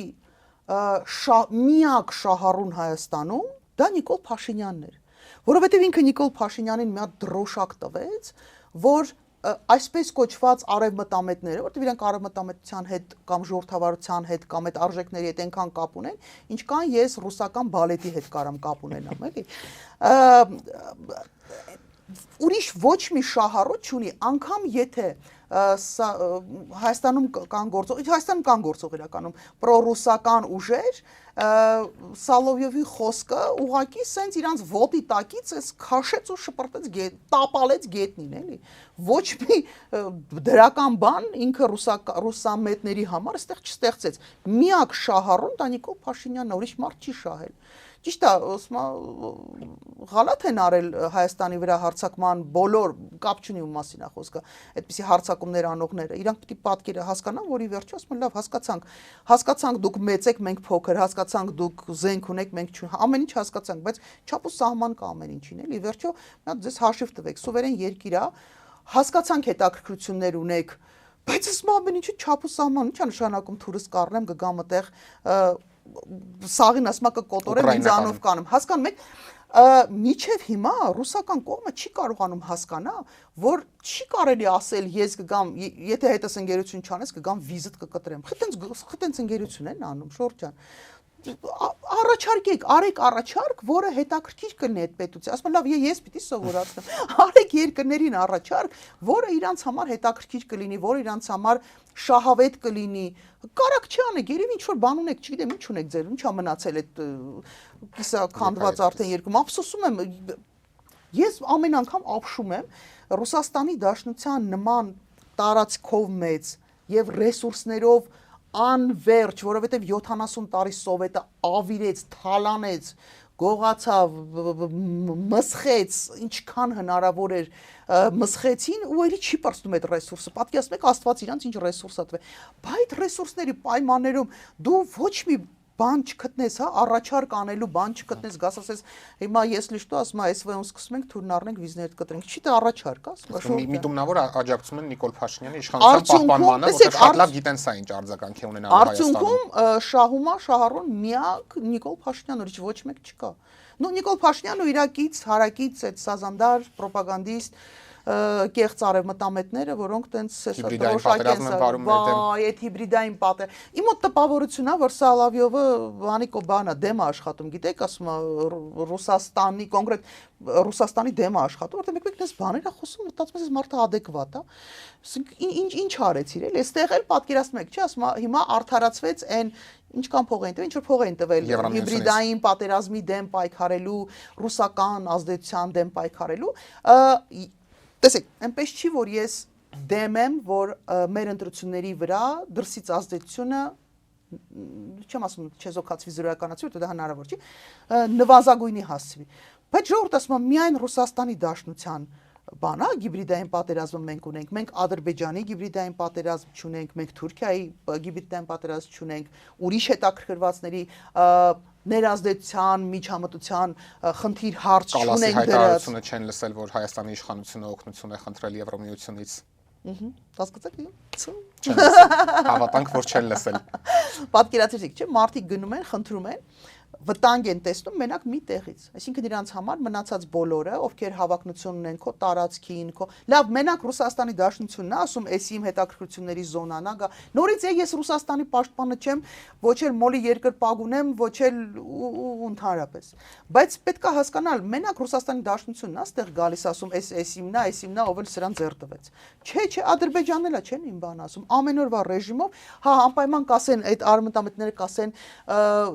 միակ շահառուն Հայաստանում դա Նիկոլ Փաշինյանն էր, որովհետև ինքը Նիկոլ Փաշինյանին մի հատ դրոշակ տվեց, որ այսպես կոչված արևմտամետները, որտեղ իրանք արևմտամետության հետ կամ ժողովրդավարության հետ կամ այդ արժեքների հետ այնքան կապ ունեն, ինչքան ես ռուսական բալետի հետ կարամ կապ ունենամ, էլի։ Ուրիշ ոչ մի շահառու չունի, անգամ եթե Հայաստանում կան գործող իրականում պրոռուսական ուժեր, Սալովյովի խոսքը ուղղակի սենց իրանց ոտի տակից էս քաշեց ու շպրտեց տապալեց գետնին, էլի։ Ոչ մի դրական բան ինքը ռուսամետների համար այստեղ չստեղծեց։ Միակ շահառուն դա Նիկոլ Փաշինյանն է, ուրիշ մարդ չի շահել։ Ճիշտ է, ասма գալատ են արել Հայաստանի վրա հարձակման բոլոր կապ չունի ում մասին է խոսքը, այդպիսի հարձակումներ անողները, իրանք պիտի պատկերը հասկանան, որ ի վերջո ասում են լավ, հասկացանք դուք մեծ եք, մենք փոքր, հասկացանք դուք զենք ունեք, մենք չունենք, ամեն ինչ հասկացանք, բայց չափ ու սահման կա ամեն ինչին, էլի, ի վերջո նա ձեզ հաշիվ տվեք, սուվերեն երկիր է, հասկացանք հետաքրքրություններ ունեք, բայց ասում ամեն ինչը չափ ու սահման, ի՞նչ է նշանակում թուրս կառնեմ, կգամ այդտեղ սաղին ասма կկոտորեմ ինձանով կանեմ, հասկանում եք, միջև հիմա ռուսական կողմը չի կարողանում հասկանա, որ չի կարելի ասել ես կգամ, եթե հետս ընկերություն չանես, կգամ վիզիտ կկտրեմ, խտենց ընկերություն են անում, Շորջ ջան, առաջարկեք, արեք առաջարկ, որը հետաքրքիր կլինի այդ պետության, ասում լավ, ես պիտի սովորացնեմ, արեք երկրներին առաջարկ, որը իրանց համար հետաքրքիր կլինի, որը իրանց համար շահավետ կլինի, կարակ չի անեք, երևի ինչ-որ բան ունեք, չգիտեմ ինչ ունեք ձեր, ինչա մնացել այդ կիսա քանդված արդեն երկում, ափսոսում եմ, ես ամեն անգամ ապշում եմ Ռուսաստանի Դաշնության նման տարածքով մեծ եւ ռեսուրսներով անverջ, որովհետև 70 տարի սովետը ավիրեց, թալանեց, գողացավ, մսխեց, ինչքան հնարավոր էր մսխեցին ու էլի չի պրծնում այդ ռեսուրսը, պատկերացնում եք Աստված իրանց ինչ ռեսուրս է տվել, բայց այդ ռեսուրսների պայմաններում դու ոչ մի բան չգտնես, հա, առաջարկ անելու բան չգտնես, գաս ասես, հիմա ես լիշտո ասում եմ, SV-ում սկսում ենք թուրն առնենք վիզներ կտրենք, չի դա առաջարկ, ասում եմ։ Միտումնավոր աջակցում են Նիկոլ Փաշինյանի իշխանության պահպանմանը, որտեղ շատ լավ գիտեն սա ինչ արձագանք է ունենալու Հայաստանում։ Արդյունքում շահումա շահառուն միակ Նիկոլ Փաշինյանը, ուրիշ ոչ մեկ չկա։ Նո Նիկոլ Փաշինյանը ու իրակից, հարակից այդ սազանդար պրոպագանդիստ կեղծ արևմտամետները, որոնք տենց դրոշակեն վայ, այդ հիբրիդային պատեր։ Իմ մոտ տպավորությունն է, որ Սալավյովը բանիկո բանա դեմ է աշխատում, գիտեք, ասում է Ռուսաստանի, կոնկրետ Ռուսաստանի դեմ է աշխատում, որտեղ մեկ-մեկ դες բաներ է խոսում, մտածում ես մարդը adekvat է։ Ինչ արեցիր, էլի, այստեղ էլ պատկերացնում եք, չէ, ասում է հիմա արդարացվեց այն ինչքան փող էին տվել, ինչ որ փող էին տվել հիբրիդային պատերազմի դեմ պայքարելու, ռուսական ազդեցության դեմ պայքարելու, տեսեք, այնպես չի, որ ես դեմ եմ, որ մեր ընտրությունների վրա դրսից ազդեցությունը, չեմ ասում չեզոքացվի զրոյականացվի, որտեղ դա հնարավոր չի, նվազագույնի հասցվի, բայց ժողովուրդ ասում եմ, միայն Ռուսաստանի Դաշնության բանա, հիբրիդային պատերազմը մենք ունենք, մենք Ադրբեջանի հիբրիդային պատերազմ չունենք, մենք Թուրքիայի հիբրիդային պատերազմ չունենք, ուրիշ հետաքրքրվածների ներազդեցության, միջամտության խնդիր հարց չունենք դրած։ Կալասի հայտարարությունը չեն լսել, որ Հայաստանի իշխանությունը օգնություն է խնդրել Եվրամիությունից։ Հասկացաք։ Հավատանք, որ չեն լսել։ Պատկերացրեք, չէ՞, մարդիկ գնում են, խնդրում են, վտանգ են տեսնում մենակ մի տեղից, այսինքն իրանց համար մնացած բոլորը, ովքեր հավակնություն ունեն քո տարածքին, լավ, մենակ Ռուսաստանի Դաշնությունն է ասում, էսի իմ հետաքրքրությունների զոնան է, նորից ես Ռուսաստանի պաշտպանը չեմ, ոչ էլ մոլի երկրպագուն եմ, ոչ էլ ընդհանրապես, բայց պետք է հասկանալ, մենակ Ռուսաստանի Դաշնությունն է այստեղ գալիս ասում, էս իմն է, ով էլ սրան ձեռ տվեց։ Չէ, Ադրբեջանն էլ չեն իմ բան ասում, ամեն օրվա ռեժիմով, հա, անպայման կասեն, այդ արմատամետները կասեն,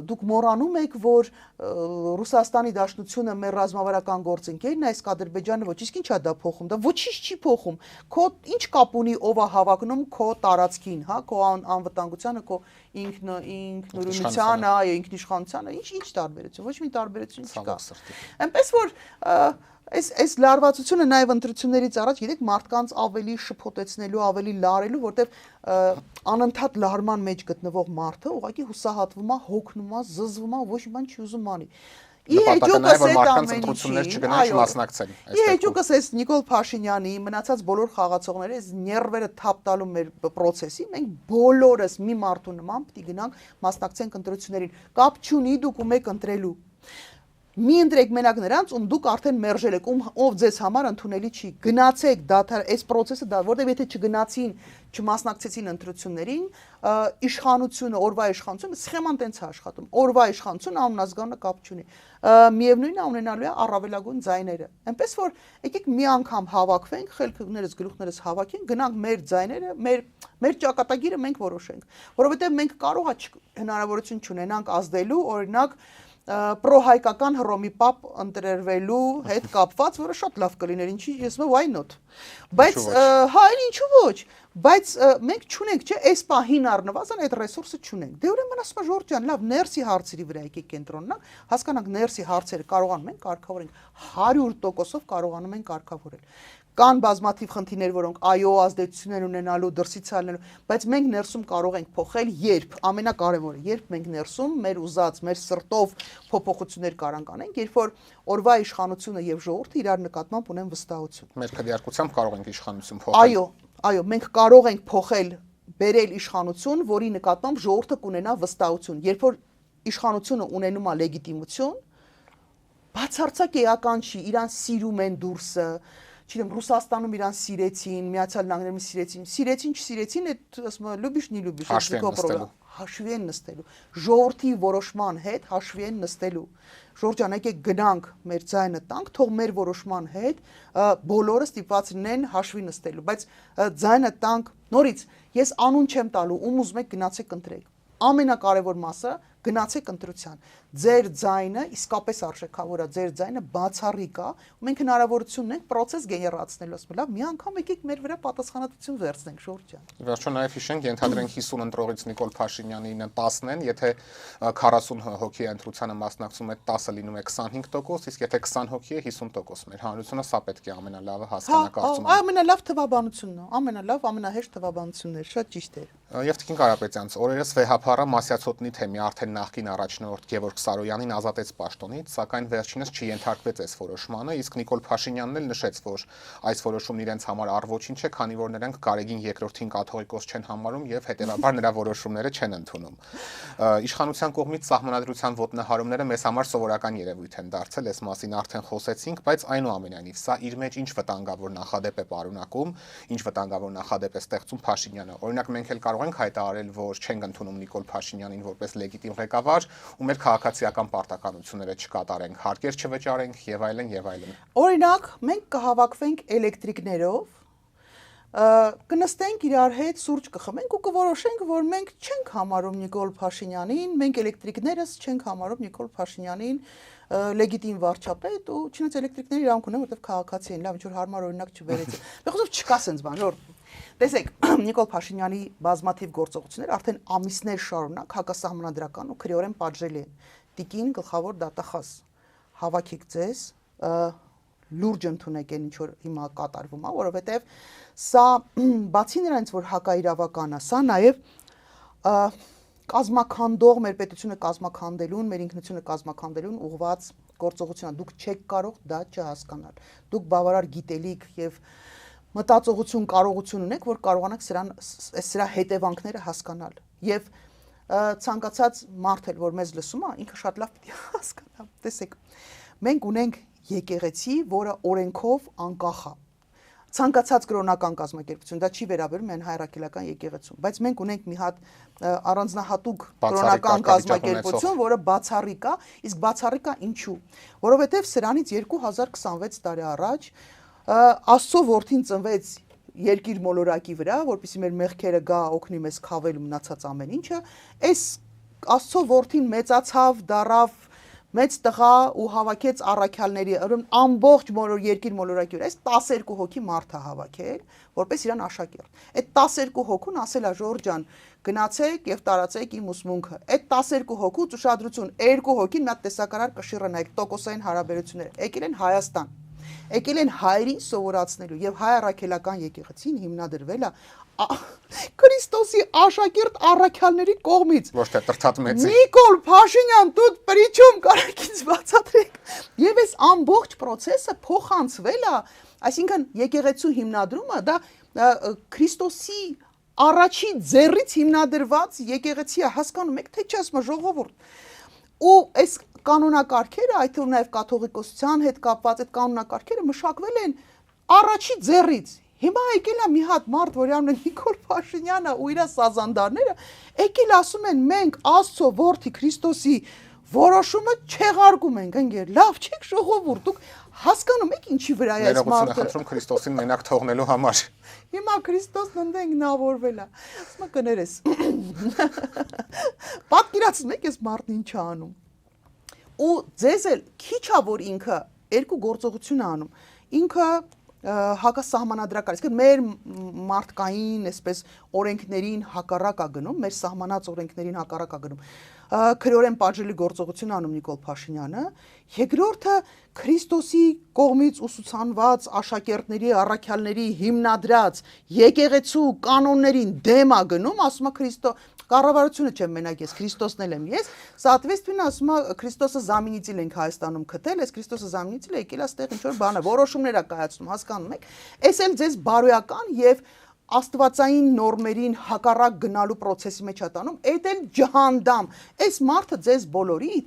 դուք մոռանում եք, որ Ռուսաստանի Դաշնությունը մեր ռազմավարական գործընկերն է, իսկ Ադրբեջանը ոչ, իսկ ի՞նչ է դա փոխում, դա ոչինչ չի փոխում, քո ինչ կապ ունի ով է հավակնում քո տարածքին, հա, քո անվտանգությանը, քո ինքնուրույնությանը, ինքնիշխանությանը, ինչ տարբերություն, ոչ մի տարբերություն չկա։ Այնպես որ այս լարվածությունը նաև ընտրություններից առաջ, գիտեք, մարդկանց ավելի շփոթեցնելու, ավելի լարելու, որտեվ անընդհատ լարման մեջ գտնվող մարդը ուղղակի հուսահատվում է, հոգնում է, զզվում է, ոչ մի բան չի ուզում անի։ Իհեճուկս այս Նիկոլ Փաշինյանի մնացած բոլոր խաղացողները այս ներվերը թափ տալու մեր process-ին, մենք բոլորս մի մարդու նման պիտի գնանք մասնակցենք ընտրություններին։ Կապ չունի դուք ում եք ընտրելու։ Մի ընտրեք մենակ նրանց, ում դուք արդեն մերժել եք, ով ձեզ համար ընդունելի չի։ Գնացեք դադար, այս process-ը դա, որտեղ եթե չգնացին, չմասնակցեցին ընտրություններին, իշխանությունը, օրվա իշխանությունը սխեման տենց է աշխատում։ Օրվա իշխանությունը անունազգանը կապ չունի։ Միևնույնն է ունենալու է առավելագույն ձայները։ Այնպես որ եկեք մի անգամ հավաքվենք, խելքներս գլուխներս հավաքենք, գնանք մեր ձայները, մեր ճակատագիրը մենք որոշենք, որովհետև մենք կարող է հնարավորություն չունենանք ազդելու, օրինակ պրոհայկական Հռոմի պապ ընտրվելու հետ կապված, որը շատ լավ կլիներ, ինչի ես մը why not։ Բայց հա, ինչու ոչ, բայց մենք չունենք, չէ, այս պահին առնվազն այդ ռեսուրսը չունենք։ Դե ուրեմն ասում եմ Ժորժ ջան, լավ, ներսի հարցերի վրա եկեք կենտրոնանանք, հասկանանք ներսի հարցերը կարողանում ենք կարգավորենք, 100%-ով կարողանում ենք կարգավորել։ Կան բազմաթիվ խնդիրներ, որոնք այո ազդեցություն են ունենալու, դրսից ալնելու, բայց մենք ներսում կարող ենք փոխել, երբ ամենակարևորը, երբ մենք ներսում մեր ուզած, մեր սրտով փոփոխություններ կարանք անենք, երբ որ օրվա իշխանությունը եւ ժողովուրդը իրար նկատմամբ ունեն վստահություն։ Մեր քվեարկությամբ կարող ենք իշխանություն փոխել։ Այո, մենք կարող ենք փոխել, բերել իշխանություն, որի նկատմամբ ժողովուրդը կունենա վստահություն։ Երբ որ իշխանությունը ունենում է լեգիտիմություն, բացարձակ էական չի, իրան սիրում են դուրսը, չգիտեմ, Ռուսաստանում իրան սիրեցին, Միացյալ Նահանգներում սիրեցին, չսիրեցին, այդ ասում եմ, լուբիշ, նի լուբիշ, հաշվի են նստելու, ժողովրդի որոշման հետ հաշվի են նստելու։ Ժորժ ջան, եկեք գնանք մեր ձայնը տանք, թող մեր որոշման հետ բոլորը ստիպված լինեն հաշվի նստելու, բայց ձայնը տանք, նորից, ես անուն չեմ տալու, ում ուզում եք գնացեք ընտրեք։ Ամենակարևոր մասը գնացեք ընտրության։ Ձեր ձայնը իսկապես արժեքավոր է, ձեր ձայնը բացառիկ է, ու մենք հնարավորություն ունենք process գեներացնելու, ասում լավ, մի անգամ եկեք մեր վրա պատասխանատվություն վերցնենք, Ժորժ ջան։ Վերջո նաև հիշենք, ենթադրենք 50 ընտրողից Նիկոլ Փաշինյանին 10-ն են, եթե 40 հոգի ընտրությանը մասնակցում է 10-ը լինում է 25%, իսկ եթե 20 հոգի է 50%։ Մեր հանրությունը սա պետք է ամենալավը հասկանա կարծում եմ։ Ամենալավ թվաբանությունն է, ամենալավ, ամենահեշտ թվաբանությունն է, շատ ճիշտ է։ Եվ Տիկին Կարապետյան, օրերս վեհափառը Մասյացոտնի թեմի արդեն նախկին առաջնորդ Գևորգ Սարոյանին ազատեց պաշտոնից, սակայն վերջինս չենթարկվեց այս որոշմանը, իսկ Նիկոլ Փաշինյանն էլ նշեց, որ այս որոշումն իրենց համար առ-ոչինչ է, քանի որ նրանք Գարեգին II-ին կաթողիկոս չեն համարում եւ հետեւաբար նրա որոշումները չեն ընդունում։ Իշխանության կողմից սահմանադրության ոտնահարումները մեզ համար սովորական երևույթ են դարձել, այս մասին արդեն խոսեցինք, բայց այնուամենայնիվ սա իր մեջ ինչ վտանգավոր նախադեպ է պարունակում, ինչ վտանգավոր նախադեպ է ստեղծում Փաշինյանը։ Օրինակ մենք էլ կարող ենք հայտարարել, որ չենք ընդունում Նիկոլ Փաշինյանին որպես լեգիտիմ ղեկավար, ու մեր քաղաքացիական պարտականությունները չկատարենք, հարկեր չվճարենք եւ այլն եւ այլն։ Օրինակ, մենք կհավաքվենք էլեկտրիկներով, կնստենք իրար հետ սուրճ կխմենք ու կորոշենք, որ մենք չենք համարում Նիկոլ Փաշինյանին, մենք էլեկտրիկներս չենք համարում Նիկոլ Փաշինյանին լեգիտիմ վարչապետ ու չնայած էլեկտրիկները իրանք ունեն, որտեղ քաղաքացի են, լավ, ինչ որ հարմար օրինակ չբերեցին։ Բեղոսով չկա սենց բան, որ տեսեք, Նիկոլ Փաշինյանի բազմաթիվ գործողություններ արդեն ամիսներ շարունակ հակասահմանադրական ու քրեորեն պատժելի են։ Տիկին գլխավոր դատախազ, հավաքեք ձեզ, լուրջ ընդունեք այն ինչ որ հիմա կատարվում է, որովհետև սա բացի նրանից որ հակաիրավական է, սա նաև կազմաքանդող մեր պետությունը կազմաքանդելուն, մեր ինքնությունը կազմաքանդելուն ուղղված գործողություն է։ Դուք չեք կարող դա չհասկանալ։ Դուք բավարար գիտելիք եւ մտածողություն, կարողություն ունեք, որ կարողանաք սրա հետևանքները հասկանալ։ Եվ ցանկացած մարդ էլ որ մեզ լսում է, ինքը շատ լավ պիտի հասկանա։ Տեսեք, մենք ունենք եկեղեցի, որը օրենքով անկախ է։ Ցանկացած կրոնական կազմակերպություն, դա չի վերաբերում այն հայրաքելական եկեղեցուն, բայց մենք ունենք մի հատ առանձնահատուկ կրոնական կազմակերպություն, որը բացառիկ է, իսկ բացառիկ է ինչու, որովհետև սրանից 2026 տարի առաջ Աստծո որդին ծնվեց երկիր մոլորակի վրա, որպեսզի մեր մեղքերը գա օգնի մեզ քավել ու մնացած ամեն ինչը, այս Աստծո որդին մեծացավ, դառավ մեծ տղա ու հավաքեց առաքյալների, ամբողջ երկիր մոլորակի վրա, այս 12 հոգի մարդ է հավաքել, որպես իրան աշակերտ։ Այդ 12 հոգուն ասել է Ժորժ ջան, գնացեք եւ տարածեք իմ ուսմունքը։ Այդ 12 հոգուց ուշադրություն, 2 հոգին մի հատ տեսակարար կշիռը նայեք, տոկոսային հարաբերություններ, եկել են Հայաստան։ Եկել են հայրին սովորացնելու եւ հայ առաքելական եկեղեցին հիմնադրվել է Քրիստոսի աշակերտ առաքյալների կողմից։ Ոչ թե տրթատ մեծի։ Նիկոլ Փաշինյան, դուք պրիչում կարակից բացատրեք։ Եվ այս ամբողջ process-ը փոխանցվել է, այսինքն եկեղեցու հիմնադրումը դա Քրիստոսի առաջի ձեռից հիմնադրված եկեղեցի է, հասկանում եք, թե չի ասում ժողովուրդ։ Ու այս կանոնակարգերը, այդ թվում նաև կաթողիկոսության հետ կապված այդ կանոնակարգերը մշակվել են առաջի ձեռից։ Հիմա եկել է մի հատ մարդ, որի անունը Նիկոլ Փաշինյանը ու իր սազանդարները, եկել ասում են մենք Աստծո որդի Քրիստոսի որոշումը չեղարկում ենք, ընկեր, լավ չեք ժողովուրդ, դուք հասկանում եք ինչի վրա է այս մարդը։ Խնդրում Քրիստոսին մենակ թողնելու համար։ Հիմա Քրիստոսն ընդենք նավորվել է։ Ասում կներես։ Պատկերացնում եք այս մարդն ինչ է անում։ Ու ձեզ էլ քիչ է որ ինքը երկու գործողություն է անում։ Ինքը հակասահմանադրական, այսինքն մեր մարդկային, այսպես օրենքներին հակառակ է գնում, մեր սահմանած օրենքներին հակառակ է գնում։ Քրեորեն պատժելի գործողություն անում Նիկոլ Փաշինյանը, երկրորդը Քրիստոսի կողմից ուսուցանված աշակերտների, առաքյալների հիմնադրած եկեղեցու կանոններին դեմ է գնում, ասում է Քրիստո կառավարությունը չեմ մենակ ես, Քրիստոսն էլ եմ ես, соответственно ասում է Քրիստոսը զամինիցիլ ենք Հայաստանում քտել, այս Քրիստոսը զամինիցիլը եկել է այդտեղ ինչ որ բան է, որոշումներ է կայացնում, հասկանում եք։ Այս էլ ձեզ բարոյական եւ աստվածային նորմերին հակառակ գնալու process-ի մեջ է տանում, այդ էլ ջհանդամ։ Այս մարդը ձեզ բոլորի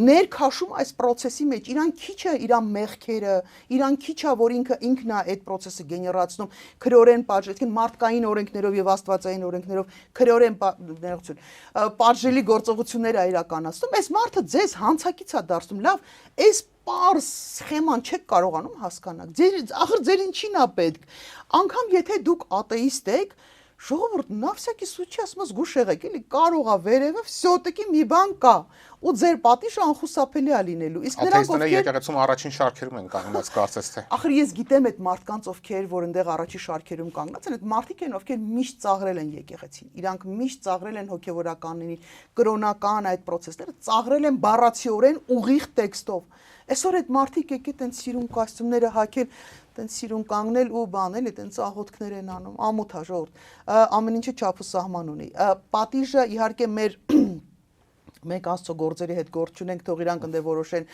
ներքաշում այս process-ի մեջ, իրան քիչ է իր մեղքերը, իրան քիչ է որ ինքն է այդ process-ը գեներացնում, քրեորեն պատժել, մարդկային օրենքներով եւ աստվածային օրենքներով քրեորեն պատժելի գործողություններ է իրականացնում։ Այս մարդը ձեզ հանցակից է դարձնում։ Լավ, այս պարզ սխեման չեք կարողանում հասկանալ։ Ախր ձեր ինչին է պետք։ Անկամ եթե դուք աթեիստ եք, ժողովուրդ նավսյակի սուչի ասում ես զգուշ եղեք, էլի կարող է վերևը վсё-таки մի բան կա, ու ձեր պատիժը անխուսափելի է լինելու։ Իսկ նրանք ովքեր եկեղեցում առաջին շարքերում են կանգնած կարծես թե։ Ախր ես գիտեմ այդ մարդկանց ովքեր որ այնտեղ առաջի շարքերում կանգնած են, այդ մարդիկ են ովքեր միշտ ծաղրել են եկեղեցին։ Իրանք միշտ ծաղրել են հոգևորականներին, կրոնական այդ process-ները, ծաղրել են բառացիորեն ուղիղ տեքստով։ Այսօր այդ մարդիկ եկել են սիրուն կոստյումները հագել, տենց սիրուն կանգնել ու բանել, տենց աղոթքներ են անում, ամոթ է ժողովուրդ, ամեն ինչը չափ ու սահման ունի։ Պատիժը իհարկե մենք Աստծո գործերի հետ գործ չունենք, թող իրանք ընդ որոշեն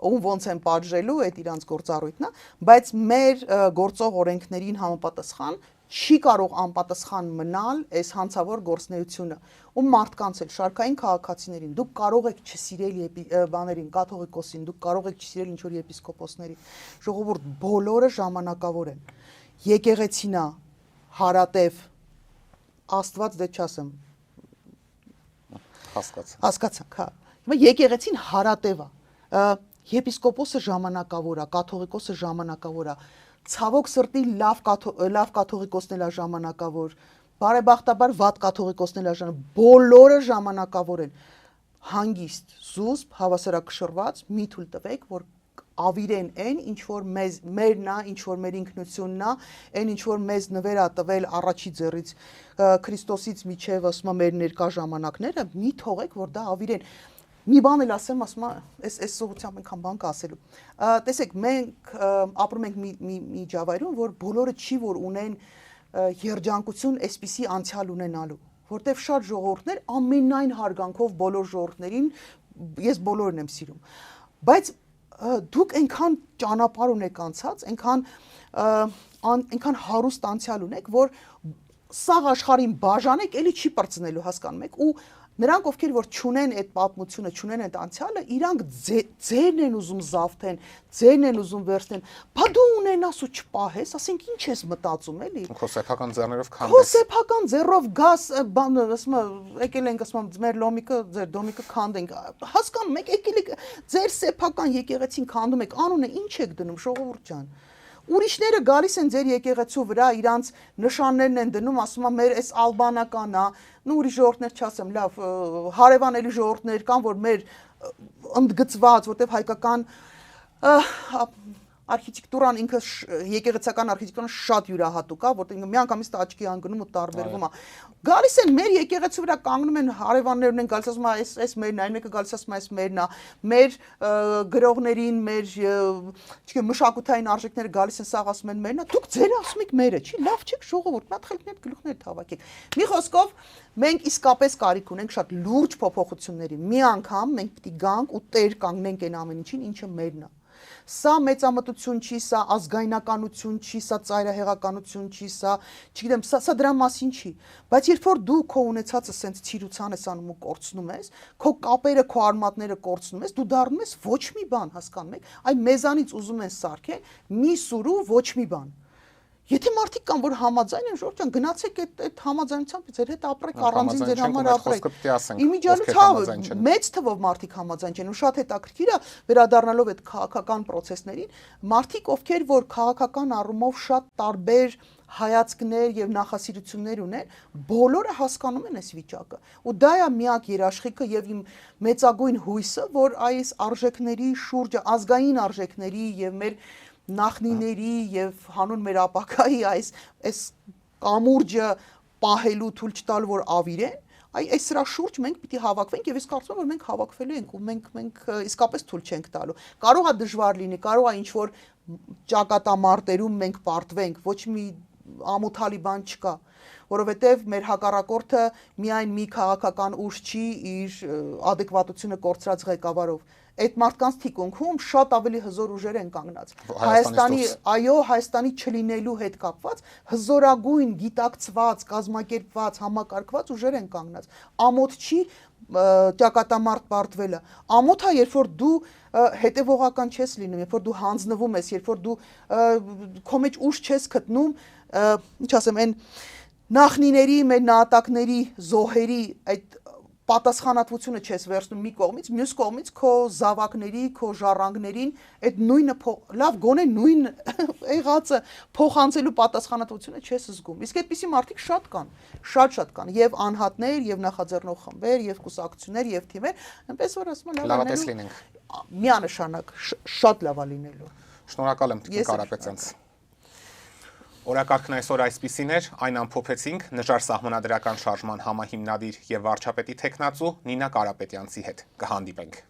ում ոնց են պատժելու, այդ իրանց գործառույթն է, բայց մեր գործող օրենքներին համապատասխան չի կարող անպատասխան մնալ այս հանցավոր գործունեությունը ու մարդկանց էլ շարքային քաղաքացիներին դուք կարող եք չսիրել բաներին կաթողիկոսին դուք կարող եք չսիրել ինչ որ եպիսկոպոսներին ժողովուրդ բոլորը ժամանակավոր են եկեղեցին է հարատև Աստված դե չասեմ հասկացանք հա հիմա եկեղեցին հարատև է եպիսկոպոսը ժամանակավոր է կաթողիկոսը ժամանակավոր է ցավոք սրտի լավ կաթողիկոսն էլ է ժամանակավոր, բարեբախտաբար վատ կաթողիկոսն էլ է ժամանակավոր, բոլորը ժամանակավոր են, հանգիստ, զուսպ, հավասարակշռված, մի թույլ տվեք, որ ավիրեն այն, ինչ որ մերն է, ինչ որ մեր ինքնությունն է, այն ինչ որ մեզ նվեր է տվել առաջի ձեռից Քրիստոսից միջև ասում է մեր ներկա ժամանակները, մի թողեք, որ դա ավիրեն Մի բան էլ ասեմ, ասում այս սողությամբ ենքան բան կա ասելու։ Տեսեք, մենք ապրում ենք մի ջավայրում, որ բոլորը չի որ ունեն երջանկություն այսպիսի անցյալ ունենալու, որտեվ շատ ժողովուրդներ ամենայն հարգանքով բոլոր ժողովուրդներին ես բոլորն եմ սիրում։ Բայց դուք այնքան ճանապարհ ունեք անցած, այնքան հարուստ անցյալ ունեք, որ սաղ աշխարհին բաժանեք, էլի չի բրծնելու, հասկանում եք, ու նրանք ովքեր որ չունեն այդ պատմությունը, չունեն այդ անցյալը, իրանք ձերն են ուզում զավթեն, ձերն են ուզում վերցնեն։ Բա դու ունենաս ու չպահես, ասենք ինչ ես մտածում էլի։ Քո սեփական ձեռներով քանդես։ Քո սեփական ձեռով գաս, բան, ասում եկել ենք, ասում մեր լոմիկը, ձեր դոմիկը քանդենք։ Հասկանում եք, եկել եք ձեր սեփական եկեղեցին քանդում եք, անունը ինչ եք դնում, ժողովուրդ ջան։ Ուրիշները գալիս են ձեր եկեղեցու վրա, իրանց նշաններն են դնում, ասում են մեր այս ալբանական է, նու ուրիշ ժողովուրդներ չասեմ, լավ, հարևանելի ժողովուրդներ կան, որ մեր ընդգծված, որտեվ հայկական արխիտեկտուրան ինքը եկեղեցական արխիտեկտուրան շատ յուրահատուկ է, որտեղ միանգամից աչքի անգնում ու տարբերվում է։ Գալիս են մեր եկեղեցու վրա կանգնում են հարևաններն են գալիս ասում այս մերն է, այն մեկը գալիս ասում այս մերն է, մեր գրողներին, մեր չգիտեմ մշակութային արժեքները գալիս են սաղ ասում են մերն է, դուք ձեր ասում եք մերը, չի, լավ չեք ժողովուրդ, մի հատ խելքներ գլուխներ թավակեք։ Մի խոսքով մենք իսկապես կարիք ունենք շատ լուրջ փոփոխությունների։ Մի անգամ մենք պիտի գանք ու տեր կանգնենք այն ամեն ինչին, ինչը մերն է։ Սա մեծամտություն չի, սա ազգայնականություն չի, սա ծայրահեղականություն չի, սա, չգիտեմ, սա դրա մասին չի, բայց երբ որ դու քո ունեցածը սենց ցիրուցան ես անում ու կորցնում ես, քո կապերը, քո արմատները կորցնում ես, դու դառնում ես ոչ մի բան, հասկանում եք, այ մեզանից ուզում են սարքել մի սուրու ոչ մի բան։ Եթե մարդիկ կան, որ համաձայն են, ժողովուրդ ջան, գնացեք այդ համաձայնությամբ ձեր հետ ապրեք, առանձին ձեր համար ապրեք։ Իմիջիալից մեծ թվով մարդիկ համաձայն չեն, ու շատ հետաքրքիր է վերադառնալով այդ քաղաքական process-ներին, մարդիկ, ովքեր որ քաղաքական առումով շատ տարբեր հայացքներ եւ նախասիրություններ ունեն, բոլորը հասկանում են այս վիճակը։ Ու դա է միակ երաշխիքը եւ իմ մեծագույն հույսը, որ այս արժեքների շուրջը, ազգային արժեքների եւ մեր նախնիների եւ հանուն մեր ապակայի այս կամուրջը պահելու թույլ չտալու որ ավիրեն, այս սրա շուրջ մենք պիտի հավաքվենք եւ ես կարծում եմ որ մենք հավաքվելու ենք ու մենք իսկապես թույլ չենք տալու։ Կարող է դժվար լինի, կարող է ինչ որ ճակատամարտերում մենք պարտվենք, ոչ մի ամոթալի բան չկա, որովհետև մեր հակառակորդը միայն մի քաղաքական ուժ չի իր adekvatությունը կորցրած ղեկավարով։ Այդ մարդկանց թիկունքում շատ ավելի հզոր ուժեր են կանգնած։ Հայաստանի չլինելու հետ կապված հզորագույն, գիտակցված, կազմակերպված, համակարգված ուժեր են կանգնած։ Ամոթ չի ճակատամարտ պարտվելը։ Ամոթ է, երբ որ դու հետևողական չես լինում, երբ որ դու հանձնվում ես, երբ որ դու քո մեջ ուժ չես գտնում, ինչ ասեմ, այն նախնիների, մեր նահատակների, զոհերի այդ պատասխանատվությունը չես վերցնում մի կողմից, մյուս կողմից քո զավակների, քո ժառանգներին այդ նույնը լավ գոնե նույն եղածը փոխանցելու պատասխանատվությունը չես զգում։ Իսկ այդպիսի մարդիկ շատ կան, շատ կան, եւ անհատներ, եւ նախաձեռնող խմբեր, եւ կուսակցություններ, եւ թիմեր, այնպես որ ասում եմ լավատես լինենք։ Միանշանակ շատ լավ է լինելու։ Շնորհակալ եմ Տիկին Կարապետյանց։ Օրակարգն այսօր այսպիսին էր, այն ամփոփեցինք նժար սահմանադրական շարժման համահիմնադիր եւ վարչապետի տեխնացու Նինա Կարապետյանցի հետ։ Կհանդիպենք։